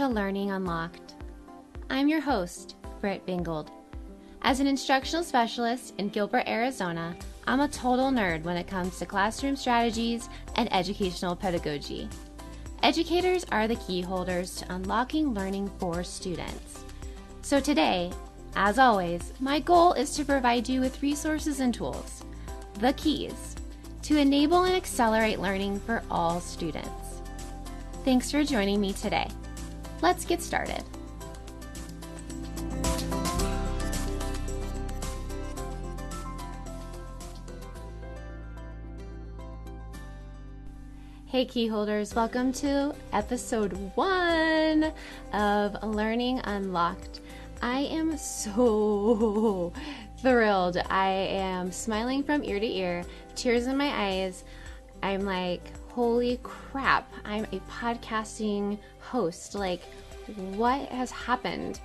to Learning Unlocked. I'm your host, Britt Bingold. As an instructional specialist in Gilbert, Arizona, I'm a total nerd when it comes to classroom strategies and educational pedagogy. Educators are the key holders to unlocking learning for students. So today, as always, my goal is to provide you with resources and tools, the keys, to enable and accelerate learning for all students. Thanks for joining me today. Let's get started. Hey key holders, welcome to episode 1 of Learning Unlocked. I am so thrilled. I am smiling from ear to ear, tears in my eyes. I'm like, holy crap, I'm a podcasting host. Like, what has happened?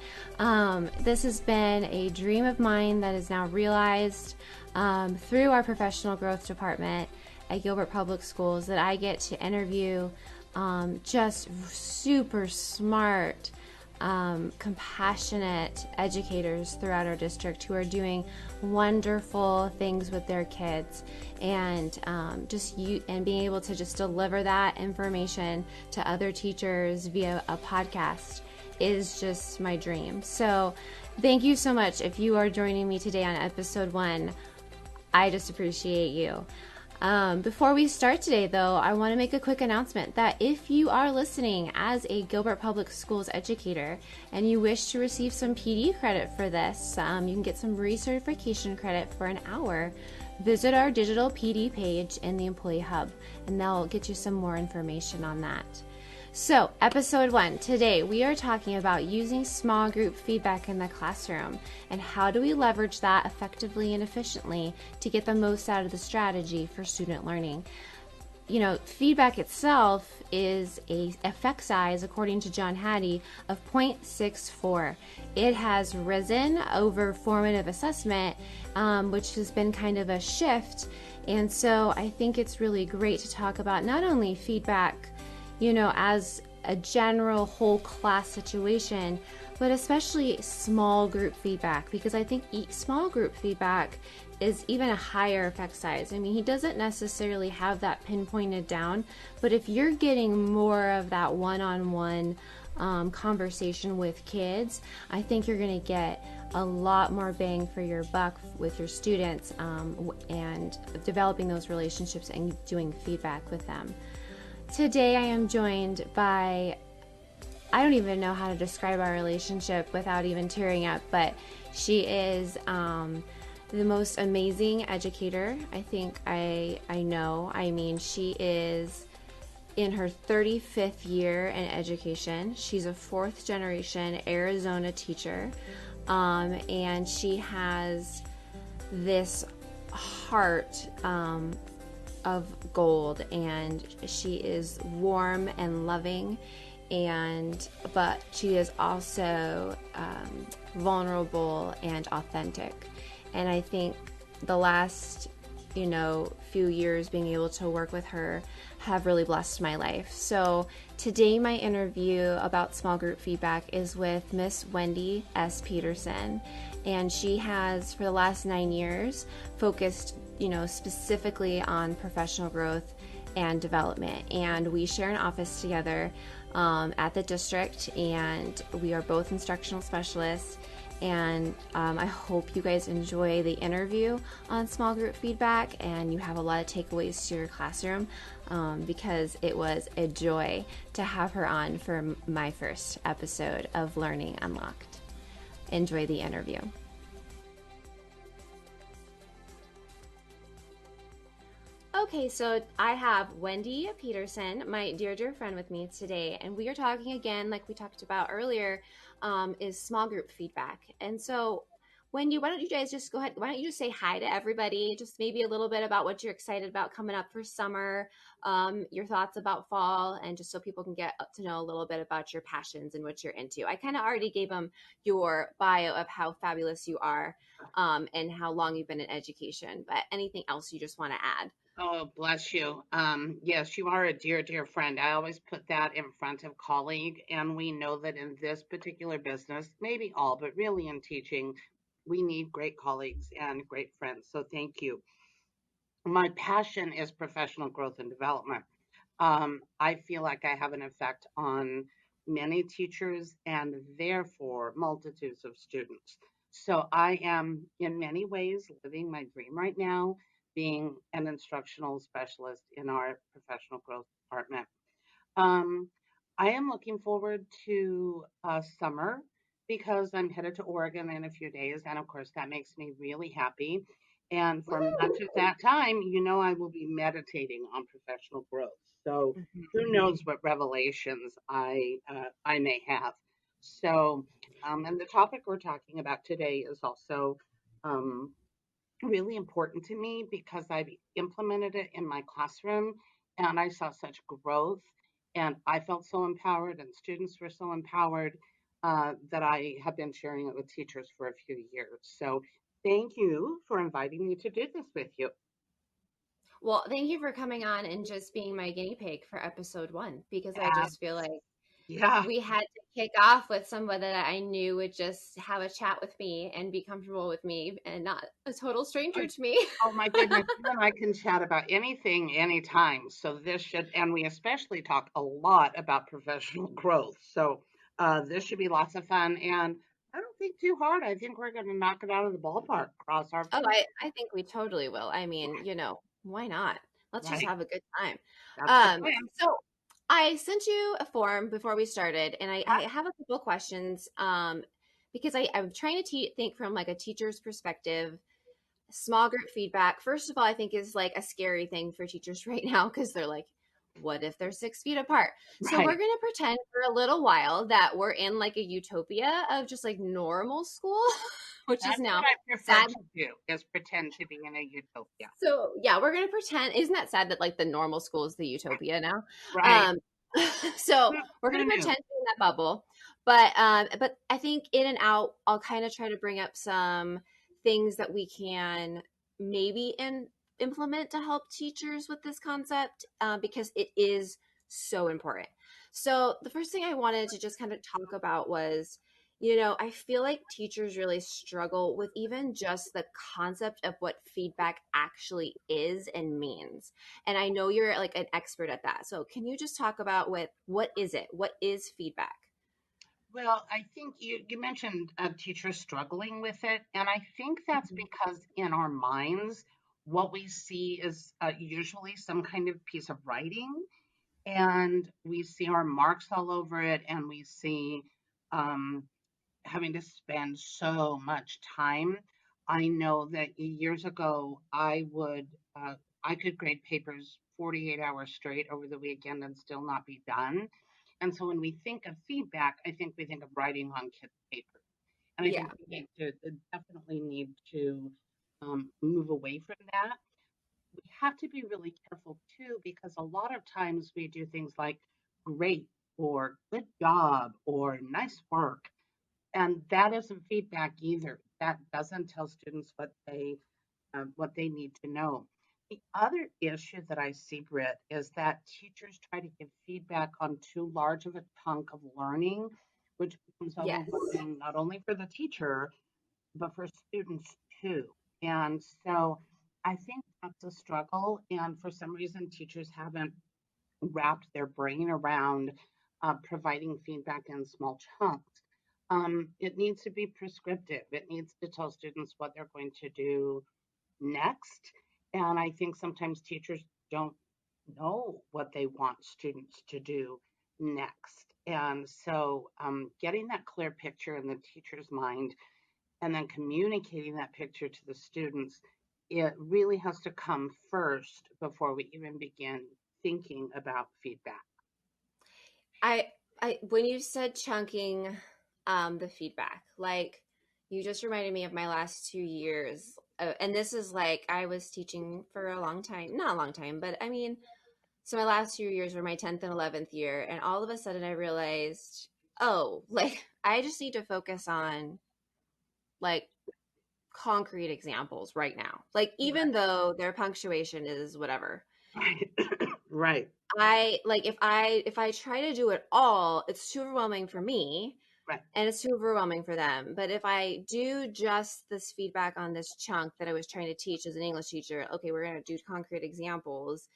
This has been a dream of mine that is now realized through our professional growth department at Gilbert Public Schools, that I get to interview just super smart, compassionate educators throughout our district who are doing wonderful things with their kids, and being able to just deliver that information to other teachers via a podcast is just my dream. So thank you so much if you are joining me today on episode 1. I just appreciate you. Before we start today, though, I want to make a quick announcement that if you are listening as a Gilbert Public Schools educator and you wish to receive some PD credit for this, you can get some recertification credit for an hour. Visit our digital PD page in the Employee Hub, and they'll get you some more information on that. So, episode 1, today we are talking about using small group feedback in the classroom and how do we leverage that effectively and efficiently to get the most out of the strategy for student learning. You know, feedback itself is a effect size, according to John Hattie, of 0.64. It has risen over formative assessment, which has been kind of a shift. And so I think it's really great to talk about not only feedback, you know, as a general whole class situation, but especially small group feedback, because I think small group feedback is even a higher effect size. I mean, he doesn't necessarily have that pinpointed down, but if you're getting more of that one-on-one conversation with kids, I think you're going to get a lot more bang for your buck with your students, and developing those relationships and doing feedback with them. Today I am joined by, I don't even know how to describe our relationship without even tearing up, but she is the most amazing educator I think I know. I mean, she is in her 35th year in education. She's a 4th generation Arizona teacher, and she has this heart of gold, and she is warm and loving, but she is also vulnerable and authentic. And I think the last few years being able to work with her have really blessed my life. So today my interview about small group feedback is with Miss Wendy S. Peterson, and she has for the last 9 years focused specifically on professional growth and development. And we share an office together at the district, and we are both instructional specialists. And I hope you guys enjoy the interview on small group feedback and you have a lot of takeaways to your classroom, because it was a joy to have her on for my first episode of Learning Unlocked. Enjoy the interview. Okay, so I have Wendy Peterson, my dear friend, with me today, and we are talking again, like we talked about earlier, is small group feedback. And so, Wendy, why don't you guys just go ahead? Why don't you just say hi to everybody? Just maybe a little bit about what you're excited about coming up for summer, your thoughts about fall, and just so people can get up to know a little bit about your passions and what you're into. I kind of already gave them your bio of how fabulous you are, and how long you've been in education, but anything else you just want to add? Oh, bless you. Yes, you are a dear, dear friend. I always put that in front of colleague, and we know that in this particular business, maybe all, but really in teaching, we need great colleagues and great friends. So thank you. My passion is professional growth and development. I feel like I have an effect on many teachers and therefore multitudes of students. So I am in many ways living my dream right now, being an instructional specialist in our professional growth department. Um, I am looking forward to summer because I'm headed to Oregon in a few days, and of course, that makes me really happy. And for much of that time, I will be meditating on professional growth. So who Mhm. knows what revelations I may have. So, and the topic we're talking about today is also um, really important to me because I've implemented it in my classroom and I saw such growth and I felt so empowered and students were so empowered that I have been sharing it with teachers for a few years. So thank you for inviting me to do this with you. Well, thank you for coming on and just being my guinea pig for episode one because I Uh, just feel like yeah. we had to kick off with somebody that I knew would just have a chat with me and be comfortable with me and not a total stranger to me. Oh my goodness, you and I can chat about anything, anytime. So this should, and we especially talk a lot about professional growth. So this should be lots of fun. And I don't think too hard. I think we're going to knock it out of the ballpark. Cross our Oh, fingers. I think we totally will. I mean, why not? Let's just Right. have a good time. That's the plan. So I sent you a form before we started, and I Ah, have a couple questions because I'm trying to think from like a teacher's perspective. Small group feedback, first of all, I think is like a scary thing for teachers right now because they're like, what if they're 6 feet apart? So we're right. going to pretend for a little while that we're in like a utopia of just like normal school, which is That's what now I prefer sad. to do is pretend to be in a utopia. So yeah, we're gonna pretend. Isn't that sad that like the normal school is the utopia now? Right. Um, so Who, we're who gonna knew? pretend we're in that bubble. But I think in and out, I'll kind of try to bring up some things that we can maybe implement to help teachers with this concept because it is so important. So the first thing I wanted to just kind of talk about was I feel like teachers really struggle with even just the concept of what feedback actually is and means. And I know you're like an expert at that. So can you just talk about what is it? What is feedback? Well, I think you mentioned teachers struggling with it, and I think that's Mhm. because in our minds, what we see is usually some kind of piece of writing, and we see our marks all over it, and we see um, having to spend so much time. I know that years ago, I could grade papers 48 hours straight over the weekend and still not be done. And so when we think of feedback, I think we think of writing on kids' paper. And I think Yeah. we definitely need to move away from that. We have to be really careful too, because a lot of times we do things like great or good job or nice work. And that isn't feedback either. That doesn't tell students what they need to know. The other issue that I see, Britt, is that teachers try to give feedback on too large of a chunk of learning, which becomes Yes. overwhelming not only for the teacher, but for students too. And so I think that's a struggle. And for some reason, teachers haven't wrapped their brain around providing feedback in small chunks. It needs to be prescriptive. It needs to tell students what they're going to do next. And I think sometimes teachers don't know what they want students to do next. And so getting that clear picture in the teacher's mind and then communicating that picture to the students, it really has to come first before we even begin thinking about feedback. I I when you said chunking the feedback, like you just reminded me of my last 2 years. And this is like I was teaching for a long time, not a long time, but I mean, so my last 2 years were my 10th and 11th year, and all of a sudden I realized, oh, like I just need to focus on like concrete examples right now. Like, even Right. though their punctuation is whatever, Right. Right. I like if I try to do it all, it's too overwhelming for me Right. and it's too overwhelming for them. But if I do just this feedback on this chunk that I was trying to teach as an English teacher, okay, we're going to do concrete examples,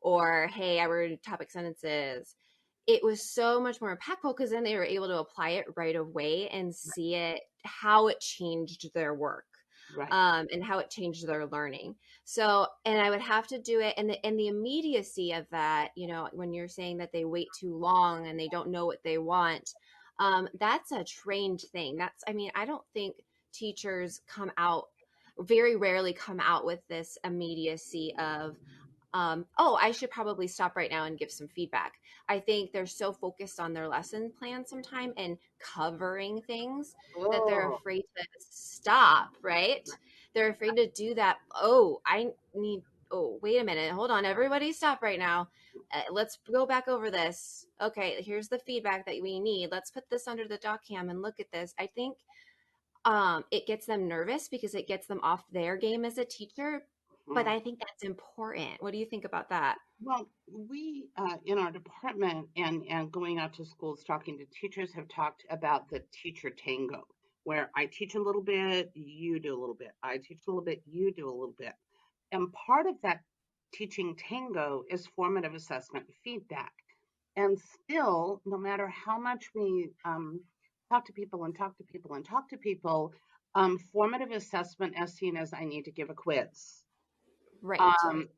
or hey, I wrote topic sentences. It was so much more impactful because then they were able to apply it right away and see it, how it changed their work, Right. and how it changed their learning. So, and I would have to do it, and the immediacy of that, when you're saying that they wait too long and they don't know what they want, that's a trained thing. I mean, I don't think teachers very rarely come out with this immediacy of, oh, I should probably stop right now and give some feedback. I think they're so focused on their lesson plan sometime and covering things that they're Oh, afraid to stop, right? They're afraid to do that. Oh, wait a minute. Hold on. Everybody stop right now. Let's go back over this. Okay, here's the feedback that we need. Let's put this under the doc cam and look at this. I think it gets them nervous because it gets them off their game as a teacher. But mm. I think that's important. What do you think about that? Well, we in our department and going out to schools talking to teachers have talked about the teacher tango, where I teach a little bit, you do a little bit. I teach a little bit, you do a little bit. And part of that teaching tango is formative assessment feedback. And still, no matter how much we talk to people and talk to people and talk to people, formative assessment is seen as I need to give a quiz, Right.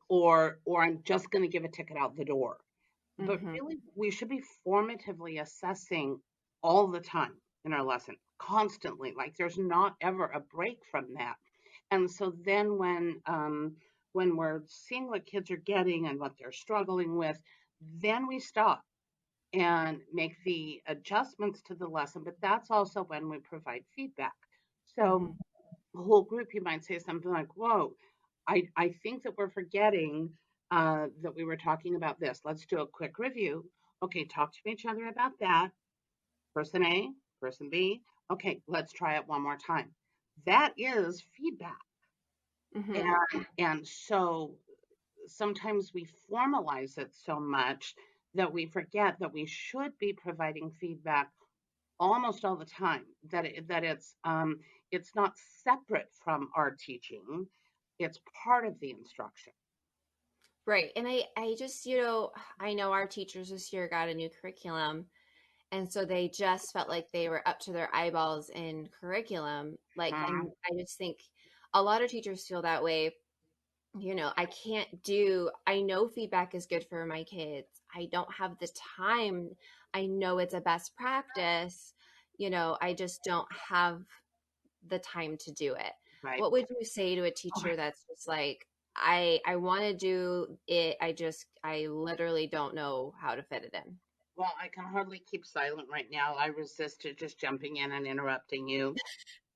or I'm just going to give a ticket out the door. But Mm-hmm. really, we should be formatively assessing all the time in our lesson, constantly. Like there's not ever a break from that. And so then when we're seeing what kids are getting and what they're struggling with, then we stop and make the adjustments to the lesson. But that's also when we provide feedback. So Mm-hmm. the whole group, you might say something like, whoa, I think that we're forgetting that we were talking about this. Let's do a quick review. Okay, talk to each other about that. Person A, person B. Okay, let's try it one more time. That is feedback. Mm-hmm. And so sometimes we formalize it so much that we forget that we should be providing feedback almost all the time, it's not separate from our teaching, it's part of the instruction. Right. And I just, I know our teachers this year got a new curriculum. And so they just felt like they were up to their eyeballs in curriculum. Like, Mhm. and I just think a lot of teachers feel that way. I know feedback is good for my kids. I don't have the time. I know it's a best practice. I just don't have the time to do it. Right. What would you say to a Okay. teacher that's just like, I want to do it. I literally don't know how to fit it in. Well, I can hardly keep silent right now. I resisted just jumping in and interrupting you.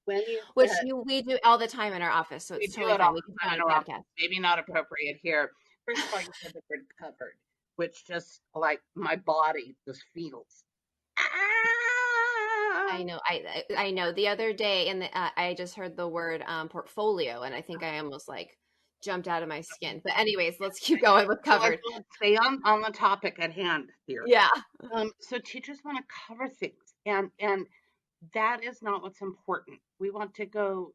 When you Which said we do all the time in our office, so we it's do totally it all fine. We can the say time it in on our the office, podcast. maybe not appropriate here. First of all, you said the word covered, which just like my body just feels. I Ah! know. I know. The other day, I just heard the word portfolio, and I think I almost like jumped out of my skin. But anyways, let's keep going with So let's, covered. let's stay on the topic at hand here. Yeah. So teachers want to cover things, and that is not what's important. We want to go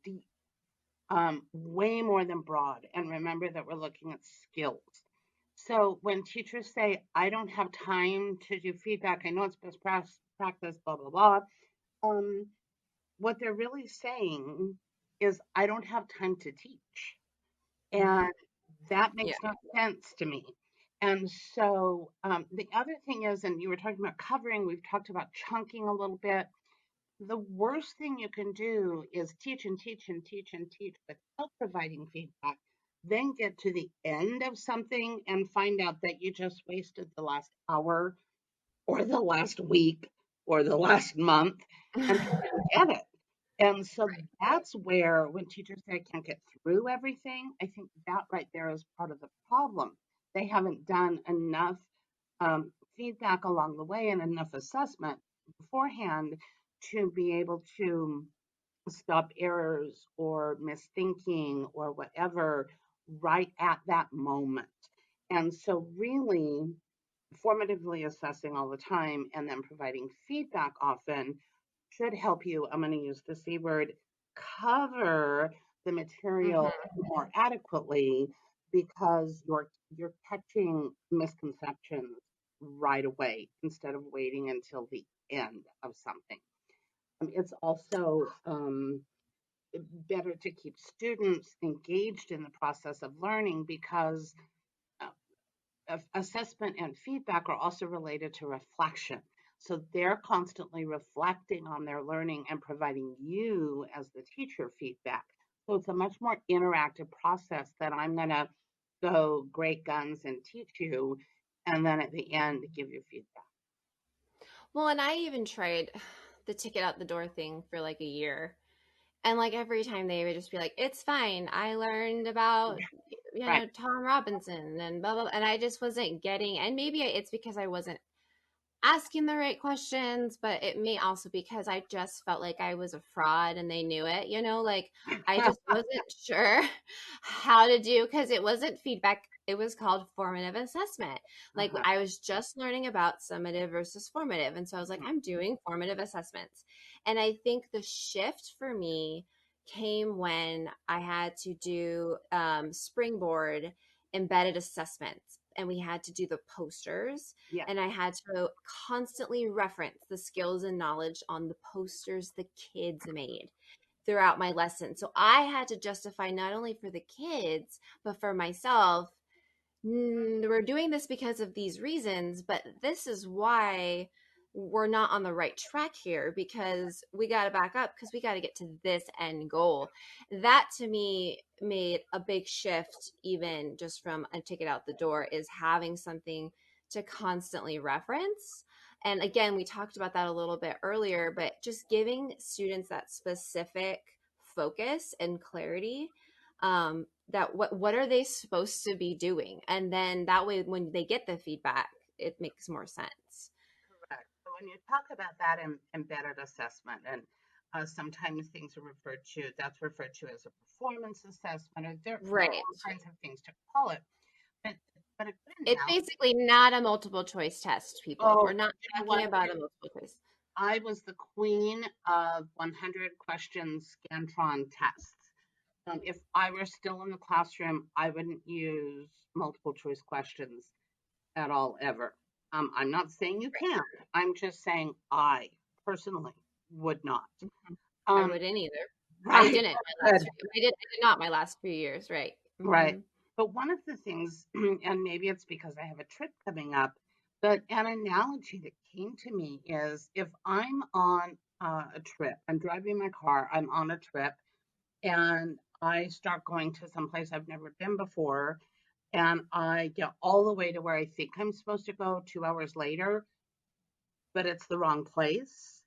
deep, way more than broad, and remember that we're looking at skills. So when teachers say, "I don't have time to do feedback," I know it's best practice, blah blah blah. Um, what they're really saying is, "I don't have time to teach." Hmm. And that Yeah. makes no sense to me. And so the other thing is, and you were talking about covering, we've talked about chunking a little bit. The worst thing you can do is teach and teach and teach and teach without providing feedback, then get to the end of something and find out that you just wasted the last hour or the last week or the last month and didn't get it. And so that's where when teachers say I can't get through everything, I think that right there is part of the problem. They haven't done enough feedback along the way and enough assessment beforehand to be able to stop errors or misthinking or whatever right at that moment. And so, really, formatively assessing all the time and then providing feedback often should help you. I'm going to use the C word, cover the material Mm-hmm. more adequately because you're catching misconceptions right away instead of waiting until the end of something. It's also better to keep students engaged in the process of learning because assessment and feedback are also related to reflection. So they're constantly reflecting on their learning and providing you, as the teacher, feedback. So it's a much more interactive process that I'm going to go great guns and teach you, and then at the end, give you feedback. Well, and I even tried the ticket out the door thing for like a year. And like every time they would just be like, it's fine. I learned about, Right. Tom Robinson and blah, blah. And I just wasn't getting, and maybe it's because I wasn't asking the right questions, but it may also because I just felt like I was a fraud and they knew it, like I just wasn't sure how to do because it wasn't feedback. It was called formative assessment. Like Uh-huh. I was just learning about summative versus formative. And so I was like, I'm doing formative assessments. And I think the shift for me came when I had to do springboard embedded assessments and we had to do the posters Yeah. and I had to constantly reference the skills and knowledge on the posters the kids made throughout my lesson. So I had to justify not only for the kids, but for myself. We're doing this because of these reasons, but this is why we're not on the right track here because we got to back up because we got to get to this end goal. That to me made a big shift, even just from a ticket out the door, is having something to constantly reference. And again, we talked about that a little bit earlier, but just giving students that specific focus and clarity, that what are they supposed to be doing, and then that way when they get the feedback it makes more sense. Correct. So when you talk about that embedded assessment, and sometimes things are that's referred to as a performance assessment, or there are Right, all kinds of things to call it. But, but a good it's analogy. basically not a multiple choice test, people. Oh, We're not you know talking what? about a multiple choice. I was the queen of 100 question Scantron tests. If I were still in the classroom, I wouldn't use multiple choice questions at all, ever. I'm not saying you can't. I'm just saying I personally would not. I Um, wouldn't either. I right. didn't my Good. last few, I did not my last few years, right. Right. Hmm. But one of the things, and maybe it's because I have a trip coming up, but an analogy that came to me is if I'm on a trip, I'm driving my car, I'm on a trip, and I start going to some place I've never been before, and I get all the way to where I think I'm supposed to go 2 hours later, but it's the wrong place.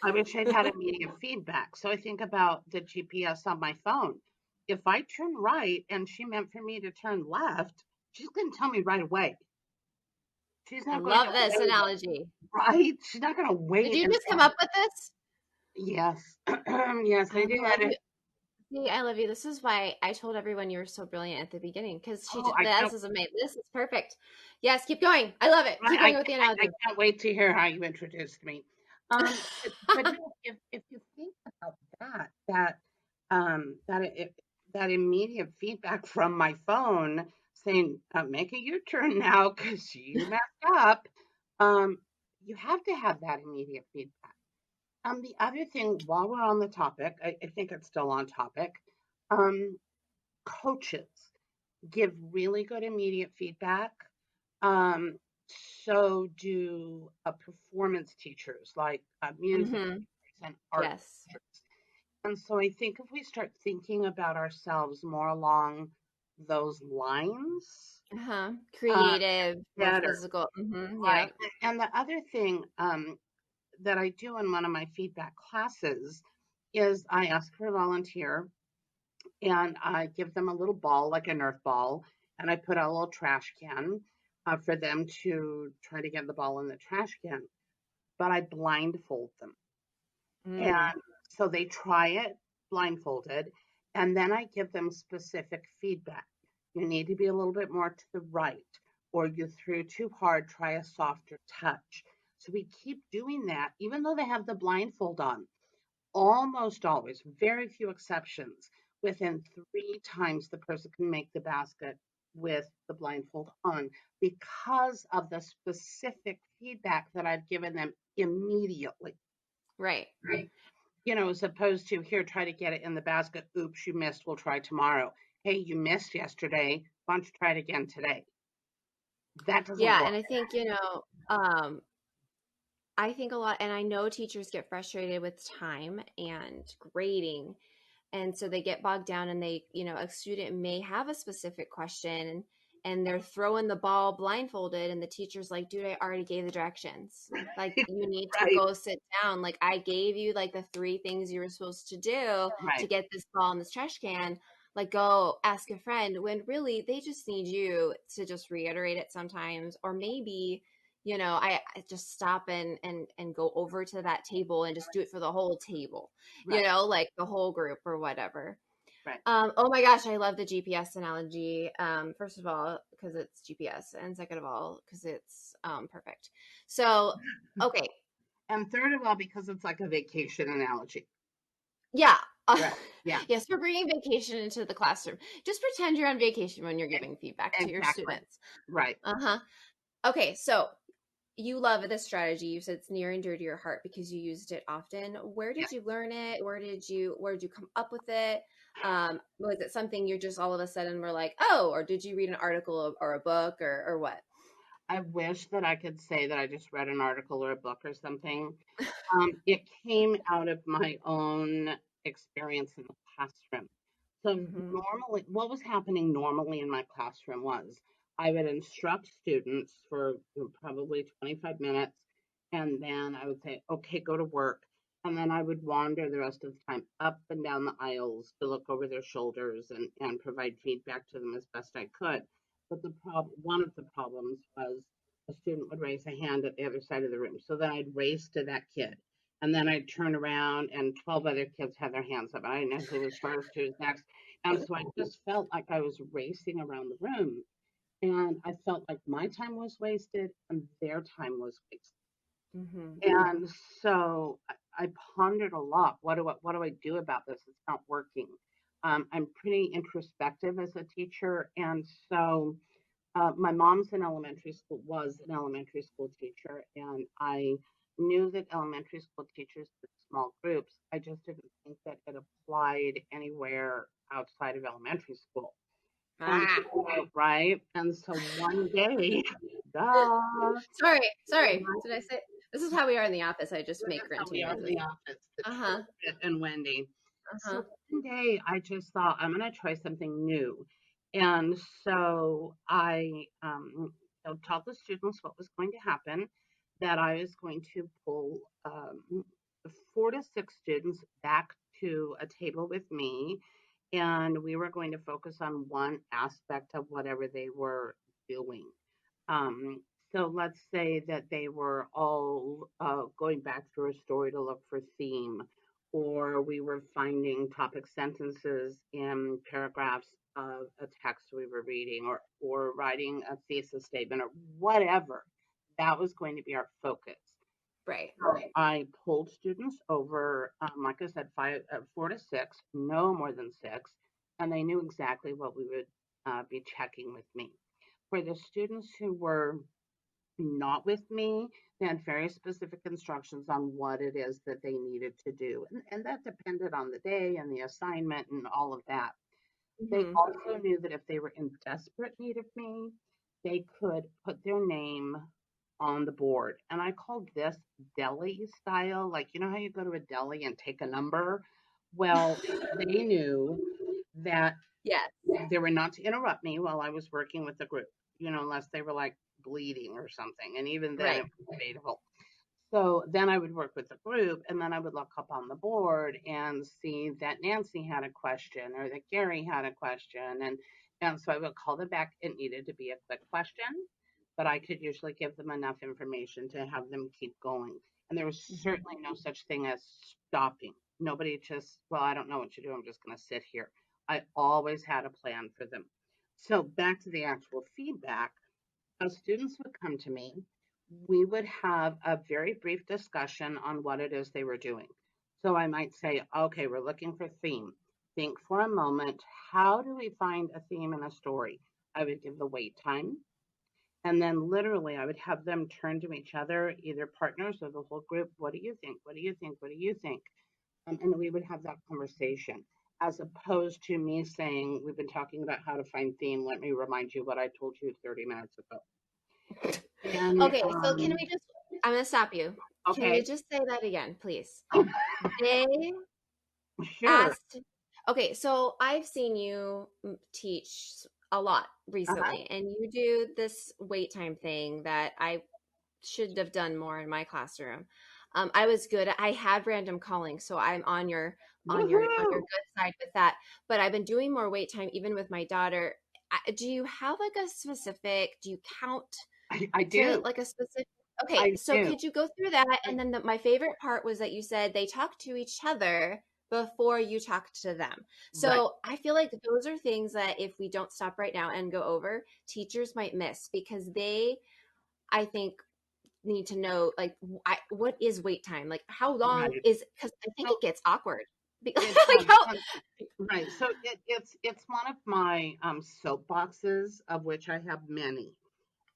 I wish I'd had immediate feedback. So I think about the GPS on my phone. If I turn right and she meant for me to turn left, she's going to tell me right away. She's I not going to love this wait, analogy. right? She's not going to Did wait you just come until, up with this? yes, yes, I I love did. you. See, I love you. This is why I told everyone you were so brilliant at the beginning because Oh, I this can't, is amazing. This is perfect. Yes, keep going. I love it. right, Keep going with the I analogy. can't wait to hear how you introduced me. But no, if you think about that immediate feedback from my phone saying, "Make a U-turn now because you messed up," um, you have to have that immediate feedback. The other thing, while we're on the topic, I think it's still on topic. Um, Coaches give really good immediate feedback. Um, so do performance teachers like music Hmm. and art Yes. teachers. And so I think if we start thinking about ourselves more along those lines, Uh-huh. uh, Creative, more better. physical. Hmm. Right. Yep. And the other thing that I do in one of my feedback classes is I ask for a volunteer and I give them a little ball, like a Nerf ball, and I put a little trash can for them to try to get the ball in the trash can. But I blindfold them. And Mm. So they try it blindfolded, and then I give them specific feedback. You need to be a little bit more to the right, or you threw too hard, try a softer touch. So we keep doing that, even though they have the blindfold on. Almost always, very few exceptions, within 3 times the person can make the basket with the blindfold on because of the specific feedback that I've given them immediately. Right. Right. As opposed to here, try to get it in the basket. Oops, you missed. We'll try tomorrow. Hey, you missed yesterday. Why don't you try it again today? That doesn't Yeah, work. and I think, I think a lot, and I know teachers get frustrated with time and grading. And so they get bogged down and a student may have a specific question and they're throwing the ball blindfolded and the teacher's like, dude, I already gave the directions. Like, you need to Right, go sit down. Like, I gave you like the 3 things you were supposed to do to right, get this ball in this trash can. Like, go ask a friend, when really they just need you to just reiterate it sometimes. Or maybe, I just stop and go over to that table and just do it for the whole table, right, like the whole group or whatever. right. Oh my gosh, I love the GPS analogy. First of all, because it's GPS, and second of all, because it's perfect. So, okay, And third of all, because it's like a vacation analogy. yeah. Right. Yeah, Yes, we're bringing vacation into the classroom. Just pretend you're on vacation when you're giving feedback to your exactly. students. Right. Uh-huh. Okay, so you love this strategy. You said it's near and dear to your heart because you used it often. Where Yeah. did you learn it? Where did you come up with it? Was it something you just all of a sudden were like, oh, or did you read an article or a book or what? I wish that I could say that I just read an article or a book or something. It came out of my own experience in the classroom. So Mm-hmm. normally, what was happening normally in my classroom was I would instruct students for probably 25 minutes, and then I would say, okay, go to work. And then I would wander the rest of the time up and down the aisles to look over their shoulders and provide feedback to them as best I could. But one of the problems was a student would raise a hand at the other side of the room. So then I'd race to that kid. And then I'd turn around and 12 other kids had their hands up. I didn't know who was first, who was next. And so I just felt like I was racing around the room. And I felt like my time was wasted and their time was wasted. Mm-hmm. And so I pondered a lot. What do I do about this? It's not working. I'm pretty introspective as a teacher, and so my mom's an elementary school was an elementary school teacher, and I knew that elementary school teachers did small groups. I just didn't think that it applied anywhere outside of elementary school. And Ah, so, right, and so one day, duh, sorry. Did I say this is how we are in the office? I just this make is how grunty we are in noises. the office, the Uh-huh. truth and Wendy. Uh-huh. So one day I just thought I'm going to try something new. And so I taught the students what was going to happen, that I was going to pull 4 to 6 students back to a table with me, and we were going to focus on one aspect of whatever they were doing. Um, so let's say that they were all going back through a story to look for theme, or we were finding topic sentences in paragraphs of a text we were reading, or writing a thesis statement, or whatever. That was going to be our focus. Right. I pulled students over, like I said, 4 to 6, no more than 6, and they knew exactly what we would be checking with me. For the students who were not with me, they had very specific instructions on what it is that they needed to do. And that depended on the day and the assignment and all of that. They Mm-hmm. also knew that if they were in desperate need of me, they could put their name on the board. And I called this deli style. Like, you know how you go to a deli and take a number? Well, they knew that Yes. they were not to interrupt me while I was working with the group, unless they were like bleeding or something. And even then, Right. it was debatable. So then I would work with the group, and then I would look up on the board and see that Nancy had a question or that Gary had a question. And so I would call them back. It needed to be a quick question, but I could usually give them enough information to have them keep going. And there was Mm-hmm. certainly no such thing as stopping. Nobody just, well, I don't know what to do. I'm just going to sit here. I always had a plan for them. So back to the actual feedback, as students would come to me, we would have a very brief discussion on what it is they were doing. So I might say, okay, we're looking for theme. Think for a moment, how do we find a theme in a story? I would give the wait time. And then literally, I would have them turn to each other, either partners or the whole group. What do you think? What do you think? What do you think? And we would have that conversation as opposed to me saying, we've been talking about how to find theme. Let me remind you what I told you 30 minutes ago. And Okay, so can we just, I'm going to stop you. Can you okay, just say that again, please? They sure. asked, okay, so I've seen you teach a lot Uh-huh. recently, and you do this wait time thing that I should have done more in my classroom. I was good. I had random calling, so I'm on your Woohoo! good side with that. But I've been doing more wait time, even with my daughter. Do you have like a specific? Do you count I to do. like a specific? Okay, I so do. could you go through that? I, And then my favorite part was that you said they talk to each other before you talk to them. right. So I feel like those are things that if we don't stop right now and go over, teachers might miss because they, I think, need to know like what is wait time, like how long Right. is, because I think So it gets awkward. it Like how, right. So it's one of my soapboxes, of which I have many.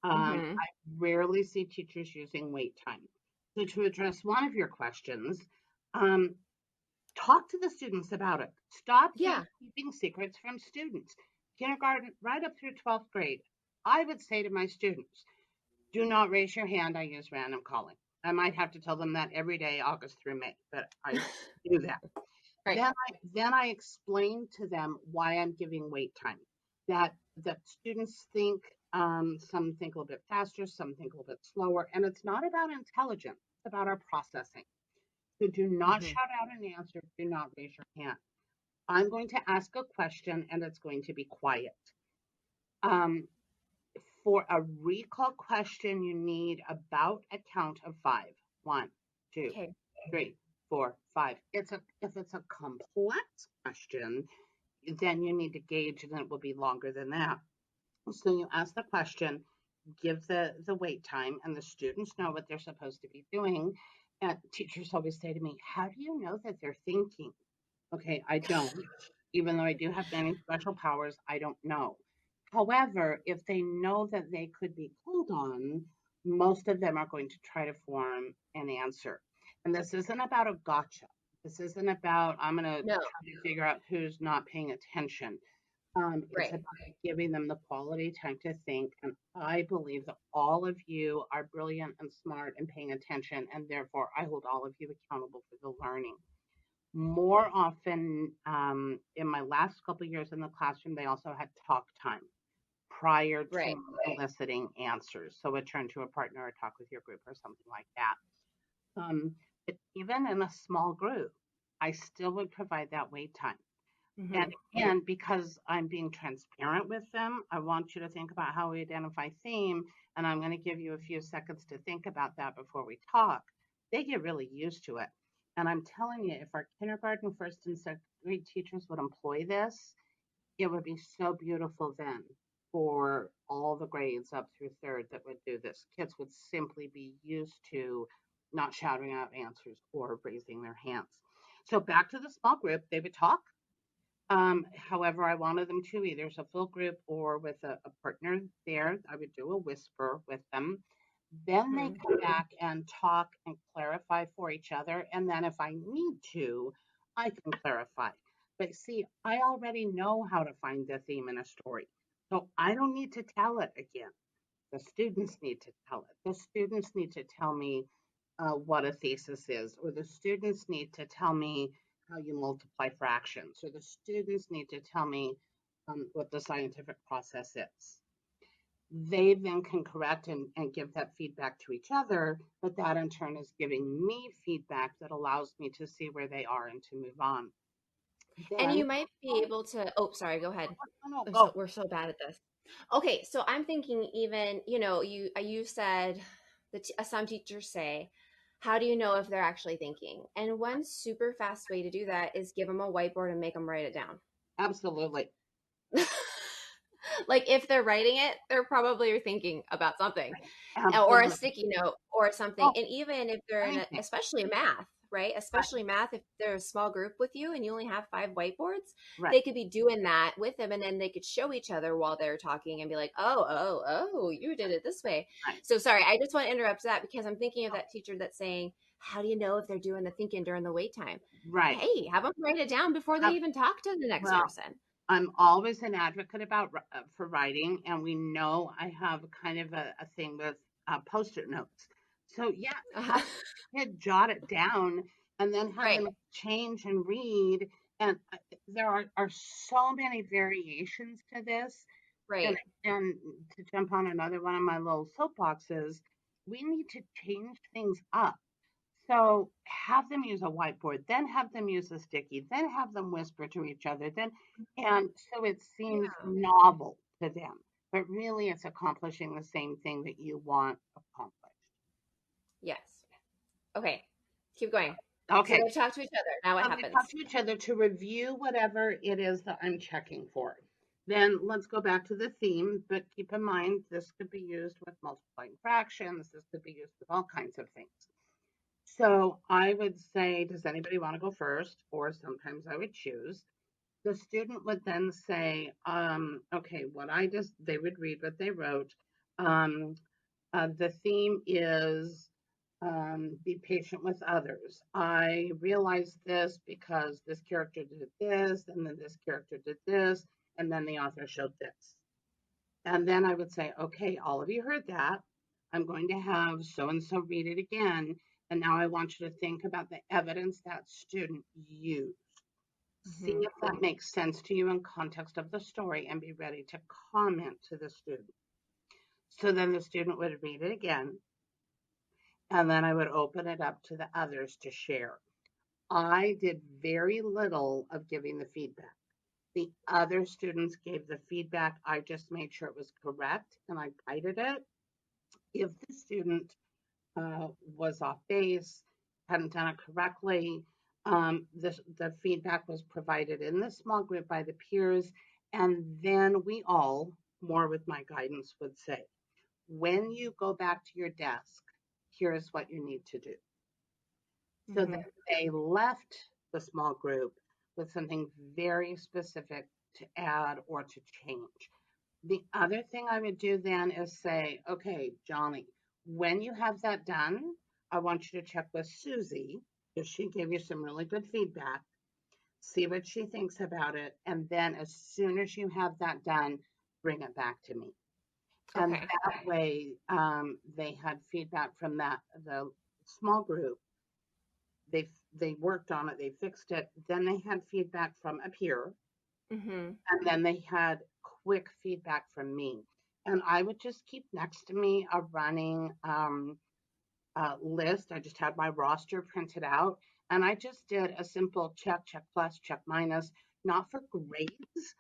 hmm I rarely see teachers using wait time. So to address one of your questions, um, talk to the students about it. Stop yeah, keeping secrets from students. Kindergarten, right up through 12th grade, I would say to my students, do not raise your hand. I use random calling. I might have to tell them that every day, August through May, but I do that. right, Then I explain to them why I'm giving wait time. That students think, some think a little bit faster, some think a little bit slower, and it's not about intelligence. It's about our processing. So do not hmm shout out an answer. Do not raise your hand. I'm going to ask a question, and it's going to be quiet. Um, for a recall question, you need about a count of five. One, two, okay, three, four, five. If it's a complex question, then you need to gauge, and it will be longer than that. So you ask the question, give the wait time, and the students know what they're supposed to be doing. And teachers always say to me, "How do you know that they're thinking?" Okay, I don't. Even though I do have many special powers, I don't know. However, if they know that they could be called on, most of them are going to try to form an answer. And this isn't about a gotcha. This isn't about, I'm going to no, try to figure out who's not paying attention. It's right, about giving them the quality time to think. And I believe that all of you are brilliant and smart and paying attention. And therefore, I hold all of you accountable for the learning. More often, in my last couple of years in the classroom, they also had talk time prior right, to eliciting answers. So a turn to a partner or talk with your group or something like that. But even in a small group, I still would provide that wait time. And hmm again, because I'm being transparent with them, I want you to think about how we identify theme, and I'm going to give you a few seconds to think about that before we talk. They get really used to it. And I'm telling you, if our kindergarten, first, and second grade teachers would employ this, it would be so beautiful then for all the grades up through third that would do this. Kids would simply be used to not shouting out answers or raising their hands. So back to the small group, they would talk. However, I wanted them to either as a full group or with a partner there. I would do a whisper with them. Then they hmm come back and talk and clarify for each other. And then if I need to, I can clarify. But see, I already know how to find the theme in a story. So I don't need to tell it again. The students need to tell it. The students need to tell me what a thesis is, or the students need to tell me how you multiply fractions, or the students need to tell me what the scientific process is. They then can correct and give that feedback to each other, but that in turn is giving me feedback that allows me to see where they are and to move on. and Then, you might be able to, oh sorry, go ahead. oh no, I'm so, go. we're so bad at this. Okay, so I'm thinking, even, you know, you said that some teachers say, how do you know if they're actually thinking? And one super fast way to do that is give them a whiteboard and make them write it down. Absolutely. Like if they're writing it, they're probably thinking about something, or a Absolutely. sticky note or something. Oh, And even if they're in anything. especially math, right? Right. Especially math, if they're a small group with you and you only have 5 whiteboards, Right. they could be doing that with them, and then they could show each other while they're talking and be like, oh, you did it this way. Right. So sorry, I just want to interrupt that because I'm thinking of Oh, that teacher that's saying, how do you know if they're doing the thinking during the wait time? right. Hey, have them write it down before they Uh, even talk to the next well, person. I'm always an advocate about for writing, and we know I have kind of a thing with post-it notes. So yeah, Uh-huh. have the kid jot it down, and then have Right, them change and read. And there are so many variations to this. And right. and to jump on another one of my little soapboxes, we need to change things up. So have them use a whiteboard, then have them use a sticky, then have them whisper to each other, then and so it seems Yeah. novel to them. But really it's accomplishing the same thing that you want accomplished. Yes. Okay. Keep going. So Okay. they talk to each other. Now what So they talk happens? to each other to review whatever it is that I'm checking for. Then let's go back to the theme, but keep in mind this could be used with multiplying fractions, this could be used with all kinds of things. So I would say, does anybody want to go first? Or sometimes I would choose. The student would then say, okay, what I just, they would read what they wrote. Um, the theme is be patient with others. I realized this because this character did this, and then this character did this, and then the author showed this. And then I would say, okay, all of you heard that. I'm going to have so and so read it again. And now I want you to think about the evidence that student used. See Hmm. if that makes sense to you in context of the story and be ready to comment to the student. So then the student would read it again, and then I would open it up to the others to share. I did very little of giving the feedback. The other students gave the feedback. I just made sure it was correct and I guided it. If the student was off base, hadn't done it correctly, the feedback was provided in the small group by the peers. And then we all, more with my guidance, would say, when you go back to your desk, here's what you need to do. So that Hmm. they left the small group with something very specific to add or to change. The other thing I would do then is say, okay, Johnny, when you have that done, I want you to check with Susie because she gave you some really good feedback. See what she thinks about it. And then as soon as you have that done, bring it back to me. And Okay. that way, they had feedback from the small group. They worked on it, they fixed it. Then they had feedback from a peer, Hmm. and then they had quick feedback from me. And I would just keep next to me a running list. I just had my roster printed out, and I just did a simple check, check plus, check minus, not for grades,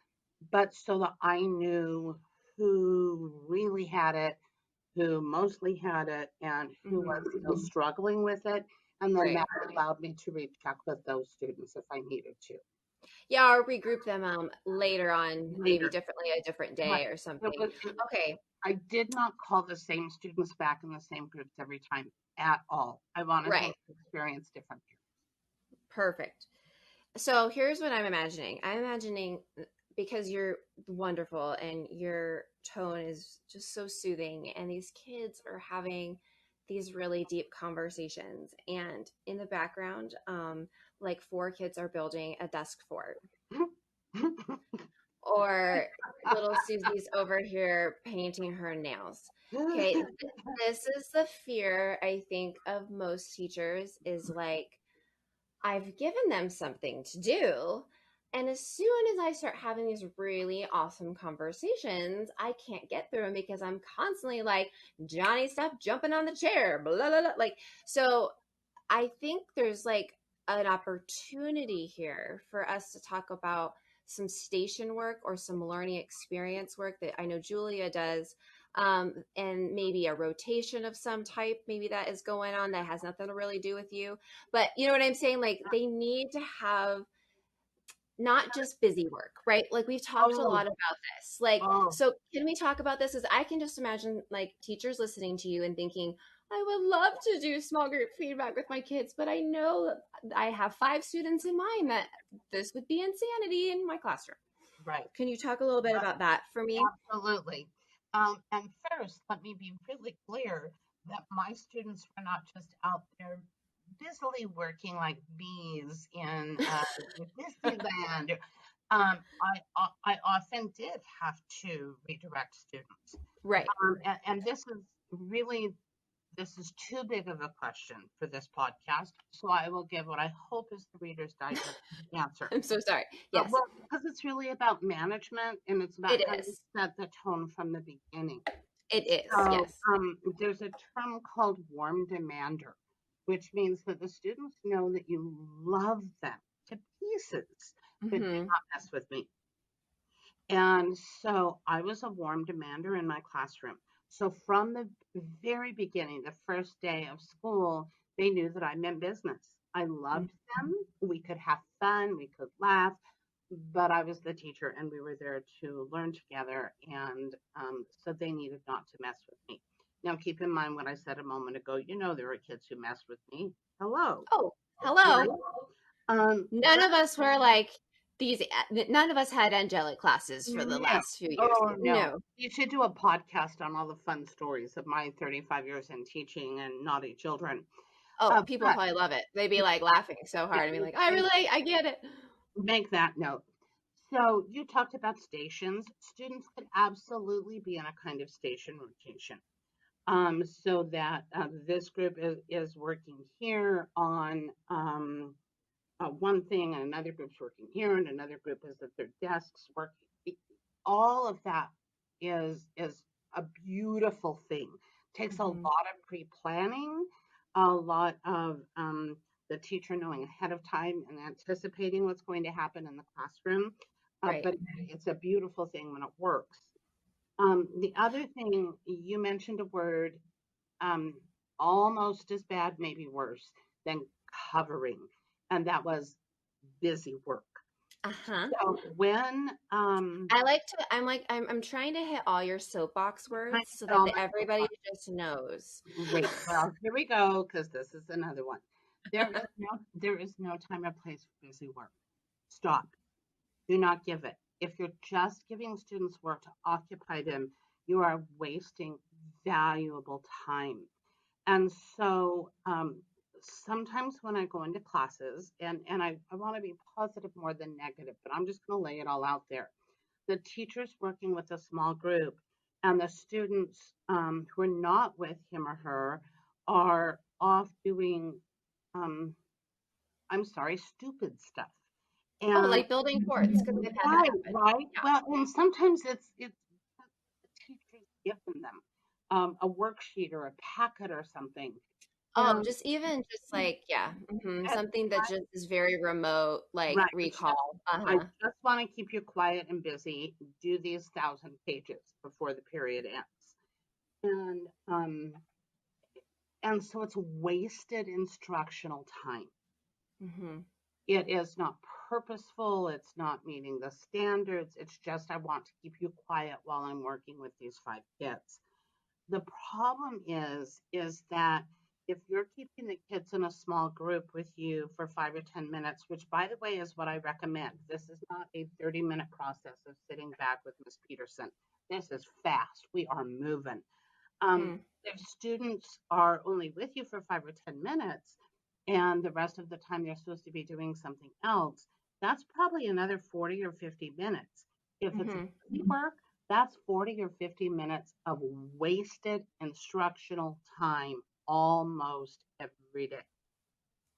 but so that I knew who really had it, who mostly had it, and who was still Hmm. struggling with it. And then that Right. allowed me to recheck with those students if I needed to Yeah, or regroup them later on, maybe later. differently a different Right. day or It something. was, Okay. I did not call the same students back in the same groups every time at all. I wanted them Right. to experience different. Perfect. So here's what I'm imagining. I'm imagining because you're wonderful and your tone is just so soothing, and these kids are having these really deep conversations. And in the background, like 4 kids are building a desk fort, or little Susie's over here painting her nails. Okay, this is the fear I think of most teachers is like, I've given them something to do. And as soon as I start having these really awesome conversations, I can't get through them because I'm constantly like, Johnny, stop jumping on the chair, blah, blah, blah. Like, so I think there's like an opportunity here for us to talk about some station work or some learning experience work that I know Julia does. and maybe a rotation of some type, maybe that is going on that has nothing to really do with you. But you know what I'm saying? Like they need to have not just busy work, right? Like we've talked a Oh, lot about this. Like, oh, so can we talk about this? As I can just imagine like teachers listening to you and thinking, I would love to do small group feedback with my kids, but I know I have 5 students in mind that this would be insanity in my classroom. right. Can you talk a little bit about that for me? Absolutely. And first, let me be really clear that my students were not just out there busily working like bees in Disneyland. I often did have to redirect students. Right. And this is too big of a question for this podcast. So I will give what I hope is the Reader's Digest answer. I'm so sorry. Yes, Well, because it's really about management and it's about it how you is. set the tone from the beginning. It is. So Yes. there's a term called warm demander, which means that the students know that you love them to pieces, but do Mm-hmm. not mess with me. And so I was a warm demander in my classroom. So from the very beginning, the first day of school, they knew that I meant business. I loved them. We could have fun, we could laugh, but I was the teacher and we were there to learn together. And so they needed not to mess with me. Now, keep in mind what I said a moment ago. You know, there were kids who messed with me. Hello. Oh, Right? hello. None But of us were like these, none of us had angelic classes for the no. last few years. Oh, no. No. You should do a podcast on all the fun stories of my 35 years in teaching and naughty children. Oh, people But probably love it. They'd be like laughing so hard and be like, I relate, I get it. make that note. So you talked about stations. Students could absolutely be in a kind of station rotation. So that this group is working here on one thing, and another group's working here, and another group is at their desks working. All of that is a beautiful thing. Takes a Hmm. lot of pre-planning, a lot of the teacher knowing ahead of time and anticipating what's going to happen in the classroom. Right. But it's a beautiful thing when it works. The other thing you mentioned a word um, almost as bad, maybe worse than covering, and that was busy work. Uh-huh. So when I like to, I'm trying to hit all your soapbox I words so get that all my everybody just knows. great, well, here we go, because this is another one. There is no time or place for busy work. Stop. Do not give it. If you're just giving students work to occupy them, you are wasting valuable time. And so sometimes when I go into classes, and I want to be positive more than negative, but I'm just going to lay it all out there. The teacher's working with a small group, and the students who are not with him or her are off doing, um, I'm sorry, stupid stuff. Oh, And like building forts, because I've had that right, happen. right. Yeah. Well, and sometimes it's the teacher's given them a worksheet or a packet or something. Oh, And just even just like, yeah, uh, something that just is very remote, like right, recall. I Uh-huh. just want to keep you quiet and busy. Do these 1,000 pages before the period ends. And and so it's wasted instructional time. Hmm. It is not purposeful, it's not meeting the standards. It's just I want to keep you quiet while I'm working with these 5 kids. The problem is that if you're keeping the kids in a small group with you for 5 or 10 minutes, which by the way is what I recommend. This is not a 30-minute process of sitting back with Miss Peterson. This is fast. We are moving. Um, Hmm. if students are only with you for 5 or 10 minutes and the rest of the time they're supposed to be doing something else, that's probably another 40 or 50 minutes. If it's Hmm. work, that's 40 or 50 minutes of wasted instructional time almost every day.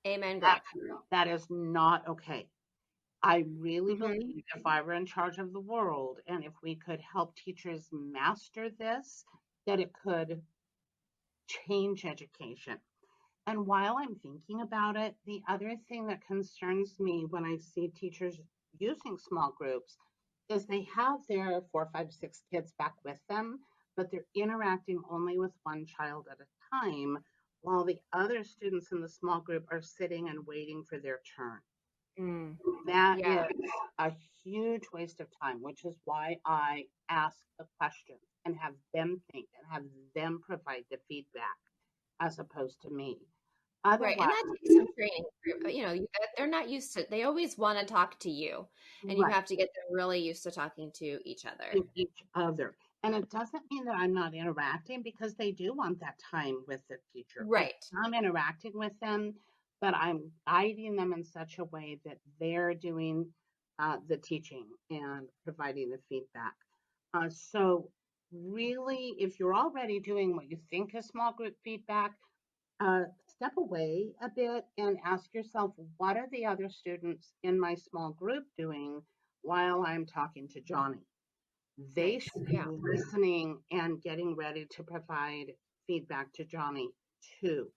Amen, That, girl. that is not okay. I really Hmm. believe if I were in charge of the world and if we could help teachers master this, that it could change education. And while I'm thinking about it, the other thing that concerns me when I see teachers using small groups is they have their 4, 5, 6 kids back with them, but they're interacting only with one child at a time while the other students in the small group are sitting and waiting for their turn. Mm. That Yeah. is a huge waste of time, which is why I ask the questions and have them think and have them provide the feedback as opposed to me. Right. Otherwise, And that takes some training. They're not used to, they always want to talk to you, and you right, have to get them really used to talking to each other. to each other. And it doesn't mean that I'm not interacting because they do want that time with the teacher. Right. I'm interacting with them, but I'm guiding them in such a way that they're doing the teaching and providing the feedback. So, really, if you're already doing what you think is small group feedback, step away a bit and ask yourself, what are the other students in my small group doing while I'm talking to Johnny? They Nice. should be Yeah. listening and getting ready to provide feedback to Johnny too.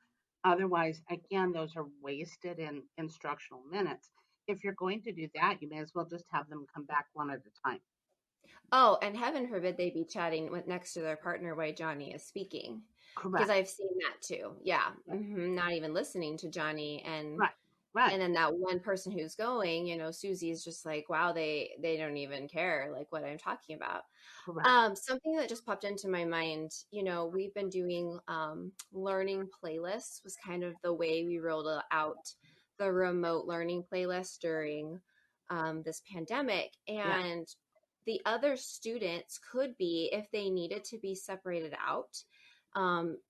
Otherwise, again, those are wasted in instructional minutes. If you're going to do that, you may as well just have them come back one at a time. Oh, and heaven forbid they be chatting with next to their partner while Johnny is speaking. Because Correct. I've seen that too. Yeah. Not even listening to Johnny, Right. Right. and then that one person who's going, Susie is just like, wow, they don't even care like what I'm talking about. Correct. Something that just popped into my mind, we've been doing learning playlists was kind of the way we rolled out the remote learning playlist during this pandemic. Yeah. And the other students could be, if they needed to be separated out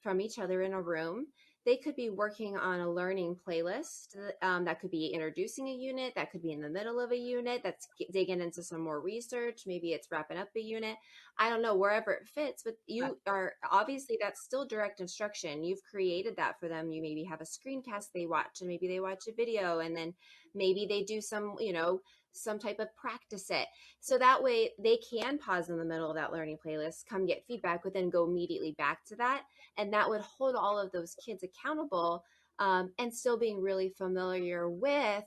from each other in a room, they could be working on a learning playlist that could be introducing a unit, that could be in the middle of a unit, that's digging into some more research, maybe it's wrapping up a unit. I don't know, wherever it fits, but Right. you are obviously, that's still direct instruction. You've created that for them. You maybe have a screencast they watch, and maybe they watch a video, and then maybe they do some type of practice it. So that way they can pause in the middle of that learning playlist, come get feedback, but then go immediately back to that. And that would hold all of those kids accountable, and still being really familiar with,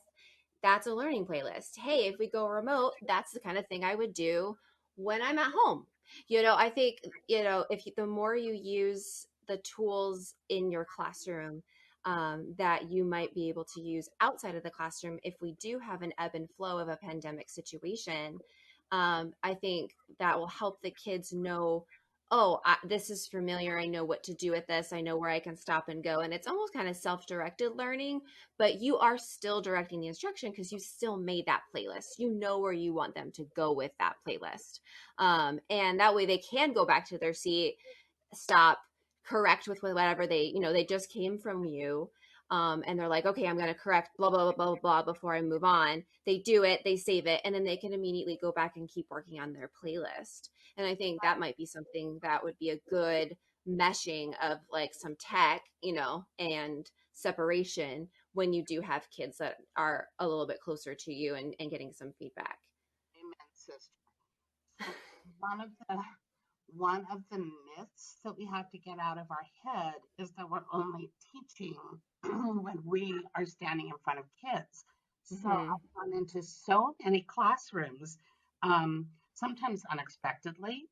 that's a learning playlist. Hey, if we go remote, that's the kind of thing I would do when I'm at home. I think, if the more you use the tools in your classroom, that you might be able to use outside of the classroom, if we do have an ebb and flow of a pandemic situation, I think that will help the kids know, oh, this is familiar. I know what to do with this. I know where I can stop and go. And it's almost kind of self-directed learning, but you are still directing the instruction because you still made that playlist. You know where you want them to go with that playlist. And that way they can go back to their seat, stop, correct with whatever they just came from you. And they're like, okay, I'm going to correct blah, blah, blah, blah, blah before I move on. They do it, they save it, and then they can immediately go back and keep working on their playlist. And I think that might be something that would be a good meshing of like some tech, and separation when you do have kids that are a little bit closer to you, and getting some feedback. Amen, sister. So one of the myths that we have to get out of our head is that we're only teaching when we are standing in front of kids. So Mm-hmm. I've gone into so many classrooms, sometimes unexpectedly,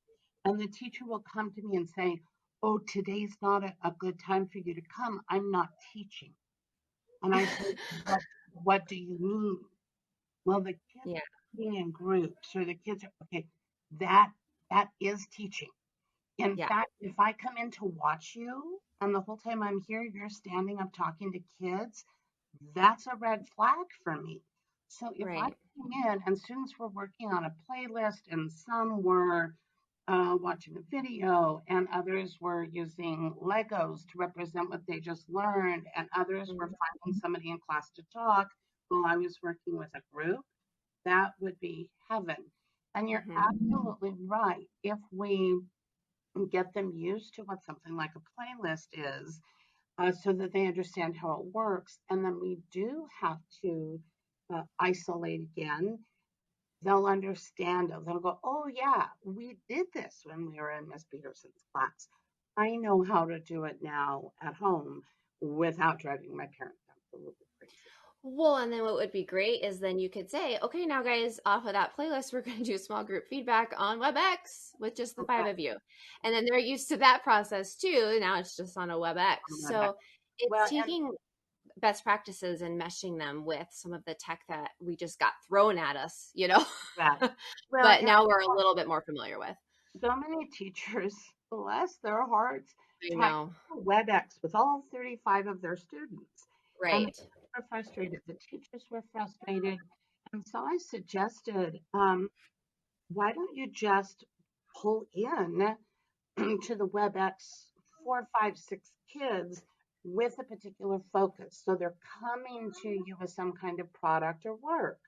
and the teacher will come to me and say, "Oh, today's not a good time for you to come. I'm not teaching." And I say, "What do you mean?" Well, the kids Yeah. are being in groups, or the kids are okay. That that is teaching. In Yeah. fact, if I come in to watch you and the whole time I'm here, you're standing up talking to kids, that's a red flag for me. So if I Right. came in and students were working on a playlist and some were watching a video and others were using Legos to represent what they just learned and others were Mhm. finding somebody in class to talk while I was working with a group, that would be heaven. And you're Mhm. absolutely right. If we get them used to what something like a playlist is, so that they understand how it works. And then we do have to isolate again. They'll understand it. They'll go, oh, yeah, we did this when we were in Miss Peterson's class. I know how to do it now at home without driving my parents absolutely crazy. Well, and then what would be great is then you could say, okay, now guys, off of that playlist, we're going to do small group feedback on WebEx with just the five Right. of you. And then they're used to that process too. Now it's just on a WebEx. So it's Well, and taking best practices and meshing them with some of the tech that we just got thrown at us, you know, right. Well, but and now we're a little bit more familiar with. so many teachers, bless their hearts, I tried know. WebEx with all 35 of their students. And they Right. were frustrated. The teachers were frustrated. And so I suggested, why don't you just pull in to the WebEx 4, 5, 6 kids with a particular focus? So they're coming to you with some kind of product or work.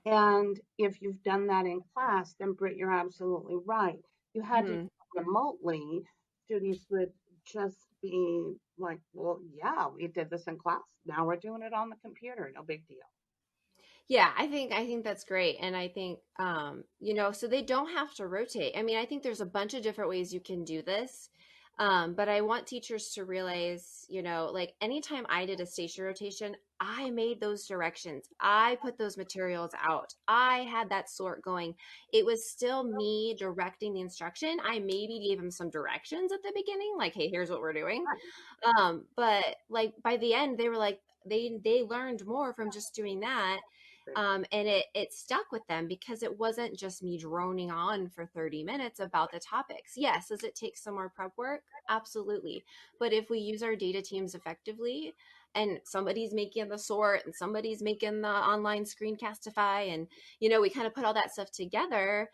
And if you've done that in class, then Britt, you're absolutely right. You had to do Mhm. it remotely, students would just be like, well, yeah, we did this in class. Now we're doing it on the computer. No big deal. Yeah, I think that's great. And I think so they don't have to rotate. I mean, I think there's a bunch of different ways you can do this. But I want teachers to realize, like anytime I did a station rotation, I made those directions. I put those materials out. I had that sort going. It was still me directing the instruction. I maybe gave them some directions at the beginning, like, hey, here's what we're doing. But like by the end, they were like, they learned more from just doing that. And it stuck with them because it wasn't just me droning on for 30 minutes about the topics. Yes, does it take some more prep work? Absolutely. But if we use our data teams effectively, and somebody's making the sort and somebody's making the online screencastify, and we kind of put all that stuff together,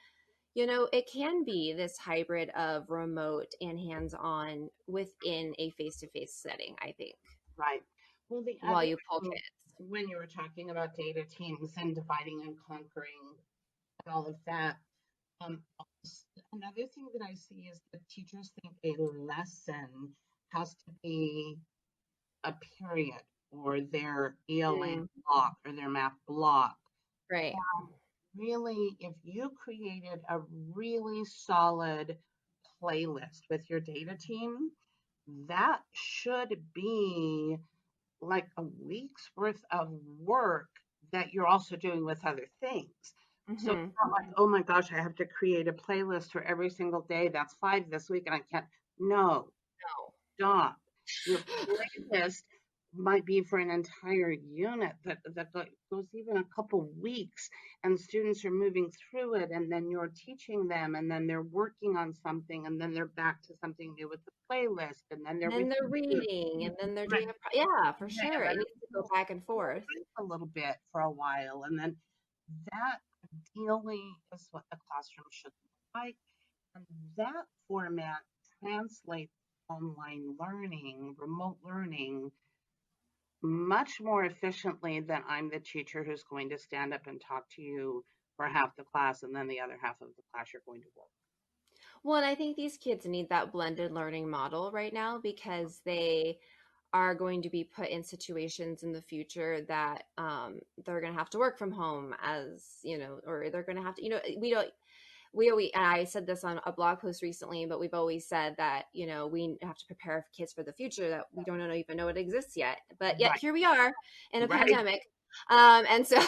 it can be this hybrid of remote and hands-on within a face-to-face setting, I think, Right. Well, the while other you pull thing, kids. when you were talking about data teams and dividing and conquering and all of that, um, another thing that I see is that teachers think a lesson has to be a period or their ELA Mm, block or their math block. right. Really, if you created a really solid playlist with your data team, that should be like a week's worth of work that you're also doing with other things. So it's Hmm. not like, oh my gosh, I have to create a playlist for every single day. That's 5 this week and I can't. No, No. stop. Your playlist might be for an entire unit that goes even a couple weeks, and students are moving through it, and then you're teaching them, and then they're working on something, and then they're back to something new with the playlist, and then they're And then they're reviewing. reading, and then they're Right. doing yeah, for Yeah, sure. and It then needs to go back and forth. a little bit for a while, and then that ideally is what the classroom should look like. And that format translates online learning, remote learning, much more efficiently than I'm the teacher who's going to stand up and talk to you for half the class, and then the other half of the class you're going to work. Well, and I think these kids need that blended learning model right now because they are going to be put in situations in the future that they're going to have to work from home, as or they're going to have to, we always, and I said this on a blog post recently, but we've always said that we have to prepare kids for the future that we don't even know it exists yet, but yet Right, here we are in a right. pandemic. And so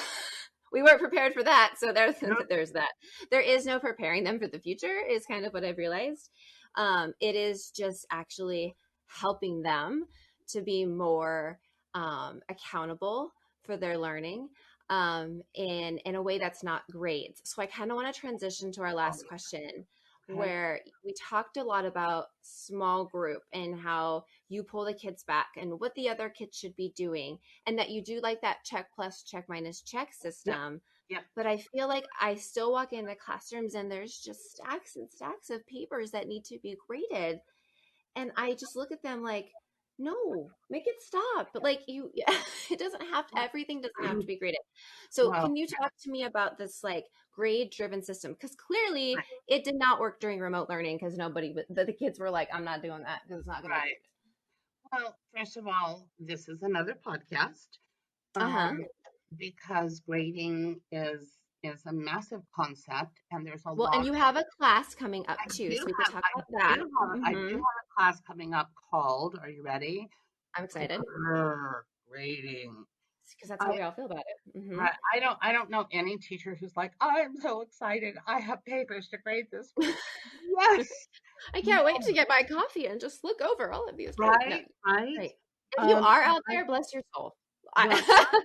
we weren't prepared for that, so there's Nope. there's that. There is no preparing them for the future, is kind of what I've realized. It is just actually helping them to be more accountable for their learning, in a way that's not great. So I kind of want to transition to our last question, Okay. where we talked a lot about small group and how you pull the kids back and what the other kids should be doing, and that you do like that check plus, check minus, check Yep. system. Yep. But I feel like I still walk into classrooms and there's just stacks and stacks of papers that need to be graded, and I just look at them like, no, make it stop. But like it doesn't have everything doesn't have to be graded. So Well, can you talk to me about this like grade driven system? Because clearly right, it did not work during remote learning because the kids were like, I'm not doing that because it's not going to right. grade. Well, first of all, this is another podcast, Uh huh. um, because grading is a massive concept, and there's a Well, and lot. you have a class coming up too, so we could talk about that. I do have a class coming up called, are you ready? I'm excited. Grading. because that's how I we all feel about it. I don't know any teacher who's like, I'm so excited. I have papers to grade this week. Yes. I No, can't wait to get my coffee and just look over all of these. Great. No, right, right. great. If you are out I there, bless your soul. Well, I,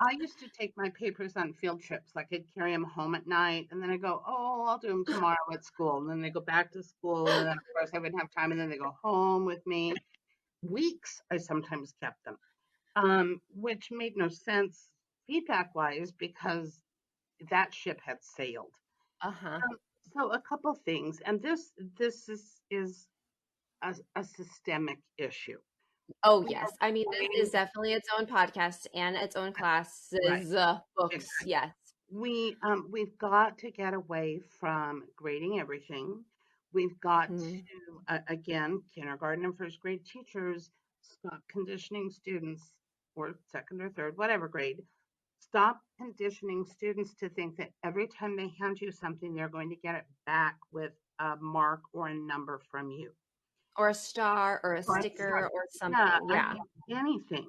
I used to take my papers on field trips. Like I'd carry them home at night, and then I go, "Oh, I'll do them tomorrow at school." And then they go back to school, and then of course I wouldn't have time, and then they go home with me. Weeks I sometimes kept them, which made no sense feedback wise because that ship had sailed. uh-huh. Um, so a couple things, and this is a systemic issue. Oh, We are yes. I mean, this is putting definitely its own podcast and its own right. classes, books. Yes. We've got to get away from grading everything. We've got Mhm. to again, kindergarten and first grade teachers stop conditioning students, or second or third, whatever grade. Stop conditioning students to think that every time they hand you something, they're going to get it back with a mark or a number from you. Or a star or a Or it's like, sticker or yeah, something. I Yeah. mean, anything.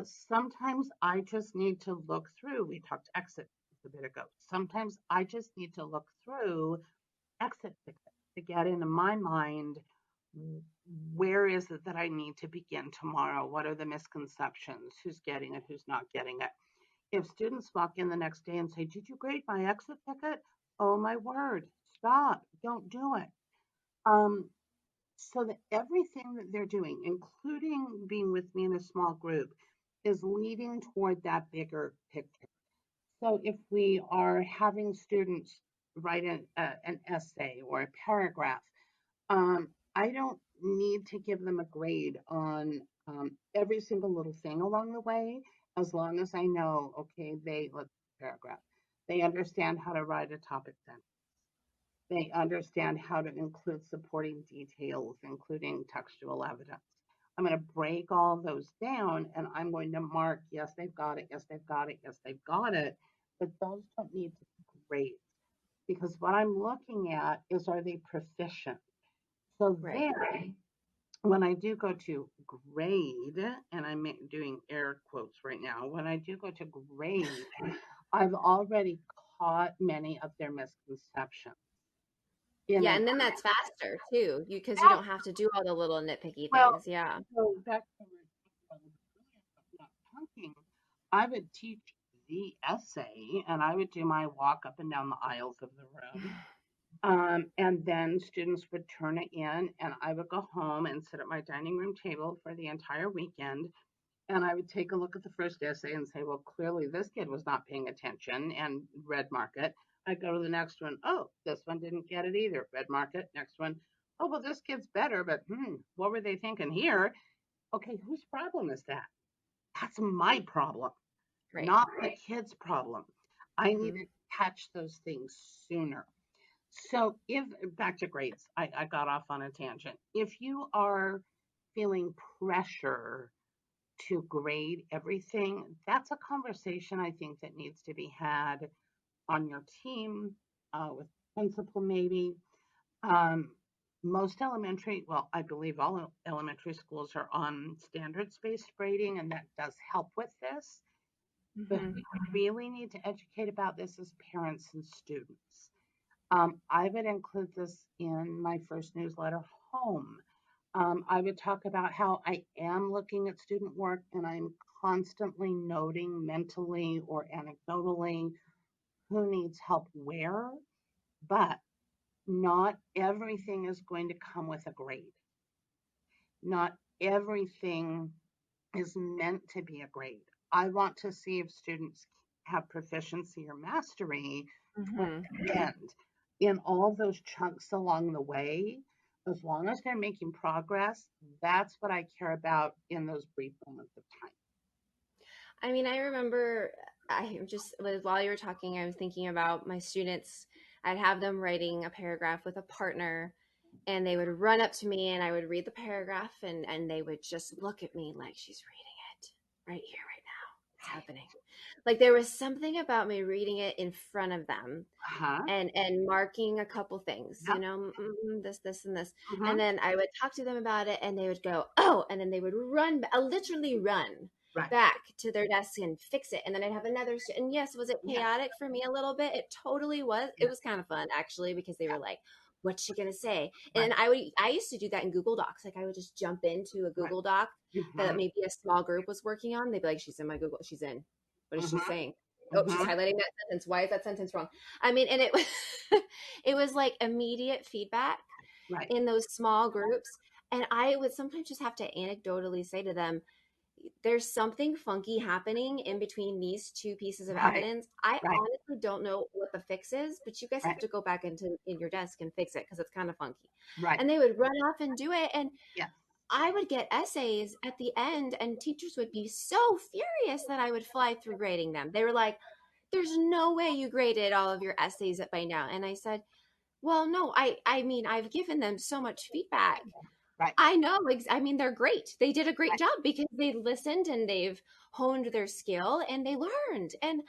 Sometimes I just need to look through. We talked exit a bit ago. Sometimes I just need to look through exit tickets to get into my mind, where is it that I need to begin tomorrow? What are the misconceptions? Who's getting it? Who's not getting it? If students walk in the next day and say, "Did you grade my exit ticket?" Oh my word, stop. Don't do it. Um, so that everything that they're doing, including being with me in a small group, is leading toward that bigger picture. So if we are having students write an essay or a paragraph, I don't need to give them a grade on every single little thing along the way, as long as I know, okay, let's paragraph. They understand how to write a topic sentence. They understand how to include supporting details, including textual evidence. I'm going to break all those down and I'm going to mark, yes, they've got it, yes, they've got it, yes, they've got it. But those don't need to be great, because what I'm looking at is, are they proficient? So Right. then when I do go to grade, and I'm doing air quotes right now, when I do go to grade, I've already caught many of their misconceptions in Yeah. an And then that's faster too, because you out. don't have to do all the little nitpicky Well, things. Yeah. so back to what not talking, I would teach the essay and I would do my walk up and down the aisles of the room. And then students would turn it in, and I would go home and sit at my dining room table for the entire weekend. And I would take a look at the first essay and say, well, clearly this kid was not paying attention, and red mark it. I'd go to the next one. Oh, this one didn't get it either. Red mark it. Next one. Oh, well, this kid's better, but what were they thinking here? Okay, whose problem is that? That's my problem, Right. not the kid's problem. I need Hmm. to catch those things sooner. So, if back to grades, I got off on a tangent. If you are feeling pressure to grade everything, that's a conversation I think that needs to be had on your team, with principal maybe. Um, most elementary, well, I believe all elementary schools are on standards-based grading, and that does help with this. But Hmm. we really need to educate about this as parents and students. I would include this in my first newsletter home. I would talk about how I am looking at student work and I'm constantly noting mentally or anecdotally who needs help where, but not everything is going to come with a grade. Not everything is meant to be a grade. I want to see if students have proficiency or mastery toward Hmm. the end. In all those chunks along the way, as long as they're making progress, that's what I care about in those brief moments of time. I mean, I remember I just while you were talking, I was thinking about my students. I'd have them writing a paragraph with a partner, and they would run up to me, and I would read the paragraph, and they would just look at me like, she's reading it right here, right now. It's happening. Like there was something about me reading it in front of them Uh-huh. and marking a couple things, Yep. this and this, and Mm-hmm. then I would talk to them about it, and they would go, oh, and then they would run, literally run, Right. back to their desk and fix it. And then I'd have another, and yes, was it Yeah. chaotic for me a little bit? It totally was. It Yeah. was kind of fun actually, because they Yeah. were like, what's she gonna say? And Right. then I used to do that in Google Docs. Like I would just jump into a Right. Google Doc that Mm-hmm. maybe a small group was working on. They'd be like, she's in my Google, she's in. What is she Mm-hmm. saying? Oh, she's Mm-hmm. highlighting that sentence. Why is that sentence wrong? I mean, and it was it was like immediate feedback Right. in those small groups. And I would sometimes just have to anecdotally say to them, there's something funky happening in between these two pieces of Right. evidence. I Right. honestly don't know what the fix is, but you guys have Right. to go back into in your desk and fix it because it's kind of funky. Right. And they would run off and do it. And Yes. I would get essays at the end, and teachers would be so furious that I would fly through grading them. They were like, there's no way you graded all of your essays by now. And I said, well, no, I mean, I've given them so much feedback. Right. I know. I mean, they're great. They did a great Right. job because they listened and they've honed their skill and they learned. And,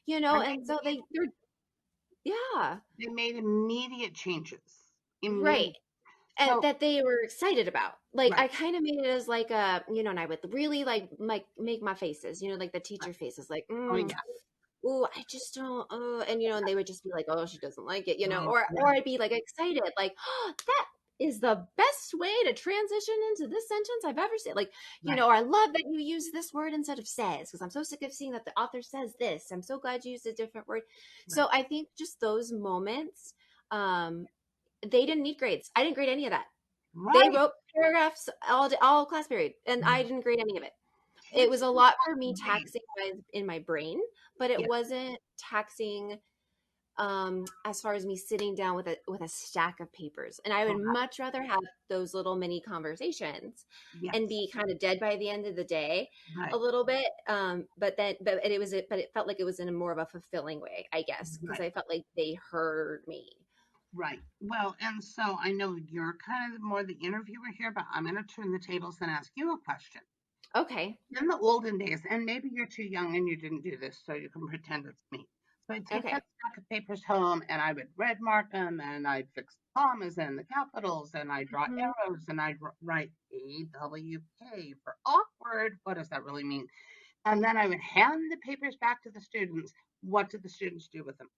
And and so they're, yeah, they made immediate changes. right. Immediate. And So that they were excited about. Like, right. I kind of made it as like a, and I would really like make my faces, like the Right. teacher faces, like, Oh yeah. ooh, I just don't, and they would just be like, oh, she doesn't like it, Mm, or right. I'd be like excited, like, oh, that is the best way to transition into this sentence I've ever seen. Like, Right. or I love that you use this word instead of says, because I'm so sick of seeing that the author says this. I'm so glad you used a different word. Right. So I think just those moments, they didn't need grades. I didn't grade any of that. They Right. wrote paragraphs all class period, and I didn't grade any of it. It Kids was a do lot for me that great. taxing in my brain, but it Yeah. wasn't taxing as far as me sitting down with a stack of papers. And I would Correct. much rather have those little mini conversations and Yes. be kind of dead by the end of the day a Right. little bit. But it felt like it was in a more of a fulfilling way, I guess, because Right. I felt like they heard me. Right. Well, and so I know you're kind of more the interviewer here, but I'm going to turn the tables and ask you a question. Okay. In the olden days, and maybe you're too young and you didn't do this, so you can pretend it's me. So I'd take Okay. that stack of papers home and I would red mark them and I'd fix the commas and the capitals and I'd draw Mhm. arrows and I'd write AWK for awkward. What does that really mean? And then I would hand the papers back to the students. What did the students do with them?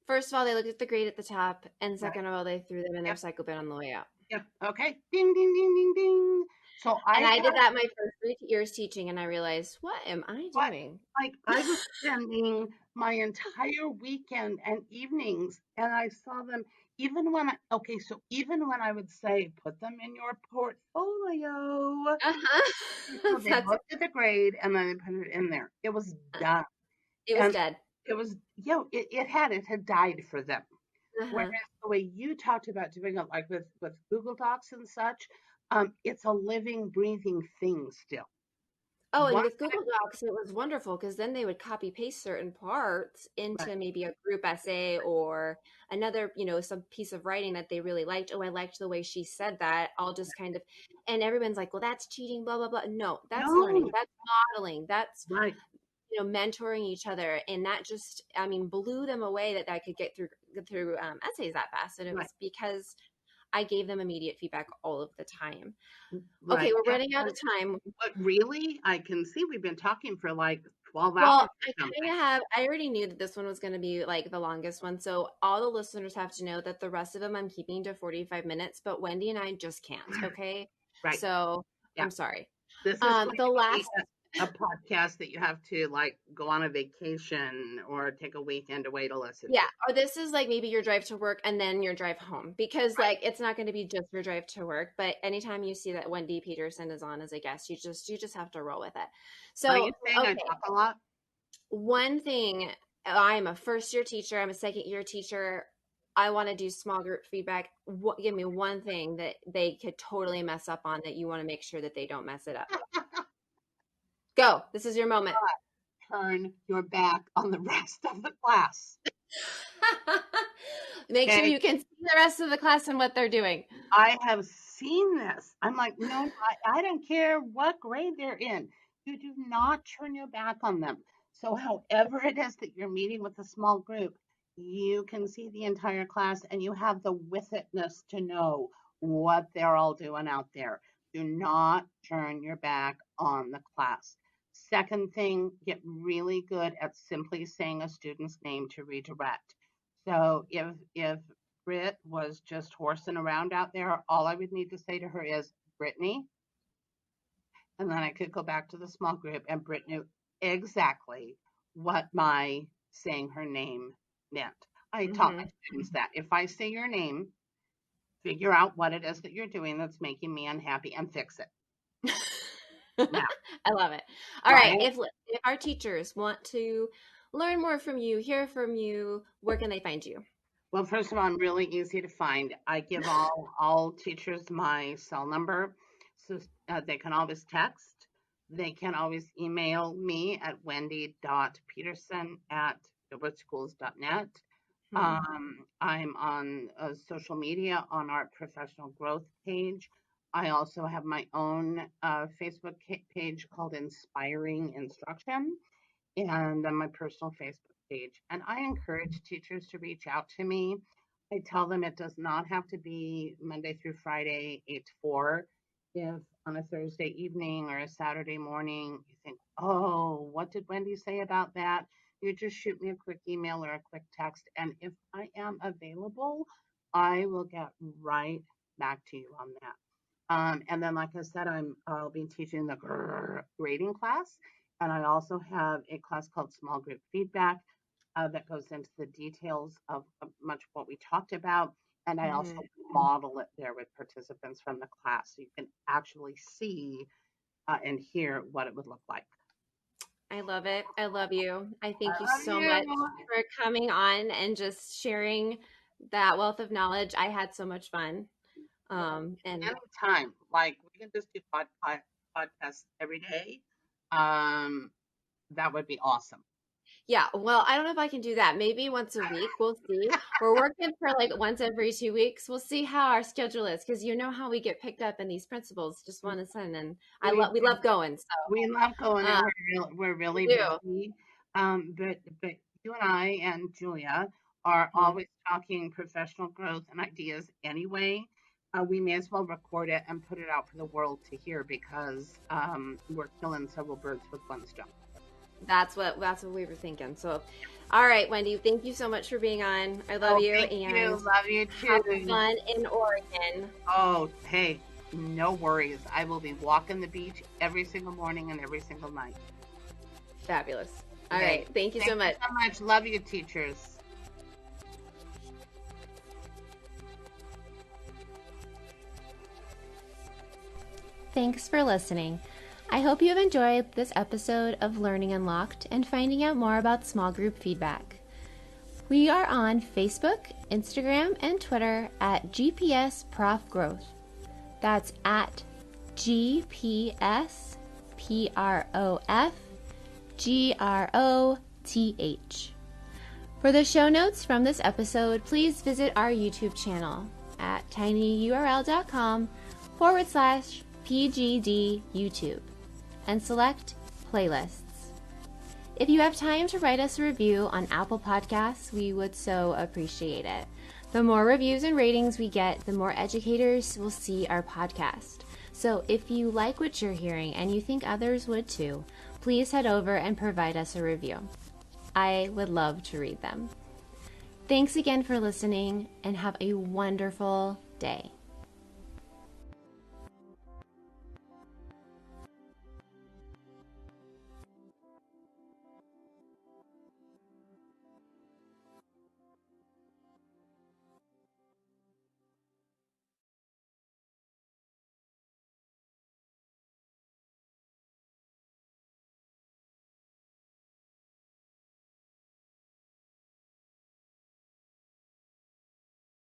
First of all, they looked at the grade at the top, and Right. second of all, they threw them in their Yep. cycle bin on the way out. Yep. Okay. Ding, ding, ding, ding, ding. So I And I had did that my first 3 years teaching, and I realized, what am I what? doing? Like I was spending my entire weekend and evenings, and I saw them even when okay, so even when I would say put them in your portfolio, Uh-huh. so they That's looked at the grade and then they put it in there. It was done, it was and dead. it was it had died for them. Whereas Uh-huh. the way you talked about doing it, like with Google Docs and such, it's a living, breathing thing still. Oh, and One, with Google Docs, it was wonderful because then they would copy paste certain parts right, into maybe a group essay or another, some piece of writing that they really liked. Oh, I liked the way she said that. I'll just kind of, and everyone's like, well, that's cheating, blah, blah, blah. No, that's learning. no, That's modeling. That's, right. mentoring each other. And that just, I mean, blew them away that I could get through essays that fast. And it Right, was because I gave them immediate feedback all of the time. Okay, right. we're And, running out of and time. but really, I can see we've been talking for like 12 Well, hours or something. I already knew that this one was going to be like the longest one. So all the listeners have to know that the rest of them I'm keeping to 45 minutes, but Wendy and I just can't. Okay. Right. So Yeah. I'm sorry. This is going The to be last, a podcast that you have to like go on a vacation or take a weekend away to listen yeah, to. or this is like maybe your drive to work and then your drive home because Right. like it's not going to be just your drive to work, but anytime you see that Wendy Peterson is on as a guest, you just have to roll with it. Are So, you saying I okay. talk a lot? One thing, I'm a first year teacher, I'm a second year teacher. I want to do small group feedback. Give me one thing that they could totally mess up on that you want to make sure that they don't mess it up. Go. This is your moment. Turn your back on the rest of the class. Make sure Okay. you can see the rest of the class and what they're doing. I have seen this. I'm like, no, I don't care what grade they're in. You do not turn your back on them. So, however it is that you're meeting with a small group, you can see the entire class and you have the with itness to know what they're all doing out there. Do not turn your back on the class. Second thing, get really good at simply saying a student's name to redirect. So if Britt was just horsing around out there, all I would need to say to her is Brittany, and then I could go back to the small group, and Britt knew exactly what my saying her name meant. I taught my Mm-hmm. students that if I say your name, figure out what it is that you're doing that's making me unhappy and fix it. Now, I love it. All right. right? If our teachers want to learn more from you, hear from you, where can they find you? Well, first of all, I'm really easy to find. I give all teachers my cell number, so they can always text. They can always email me at wendy.peterson@gilbertschools.net. Hmm. I'm on social media on our professional growth page. I also have my own Facebook page called Inspiring Instruction and on my personal Facebook page. And I encourage teachers to reach out to me. I tell them it does not have to be Monday through Friday, 8 to 4. If on a Thursday evening or a Saturday morning you think, oh, what did Wendy say about that? You just shoot me a quick email or a quick text. And if I am available, I will get right back to you on that. And then, like I said, I'll be teaching the grading class, and I also have a class called Small Group Feedback that goes into the details of much what we talked about, and I also Hmm. model it there with participants from the class, so you can actually see and hear what it would look like. I love it. I love you. I I thank you love so much you. for coming on and just sharing that wealth of knowledge. I had so much fun. Well, And anytime, like we can just do podcasts every day. Um, that would be awesome. yeah, well, I don't know if I can do that. Maybe once a week. We'll see. We're working for like once every 2 weeks. We'll see how our schedule is because you know how we get picked up in these principals just one and son, and We we love going. So We love going uh, and we're we really do. busy. But you and I and Julia are Mhm. always talking professional growth and ideas anyway. We may as well record it and put it out for the world to hear because we're killing several birds with one stone. That's what we were thinking. So, all right, Wendy, thank you so much for being on. I love Oh, you thank you. and Love you have too. fun in Oregon. Oh, hey, no worries. I will be walking the beach every single morning and every single night. Fabulous. All Hey, right, thank you thank so you much. so much. Love you, teachers. Thanks for listening. I hope you have enjoyed this episode of Learning Unlocked and finding out more about small group feedback. We are on Facebook, Instagram, and Twitter at GPS Prof Growth. That's at GPS PROF GROTH. For the show notes from this episode, please visit our YouTube channel at tinyurl.com/PGD YouTube and select Playlists. If you have time to write us a review on Apple Podcasts, we would so appreciate it. The more reviews and ratings we get, the more educators will see our podcast. So if you like what you're hearing and you think others would too, please head over and provide us a review. I would love to read them. Thanks again for listening and have a wonderful day.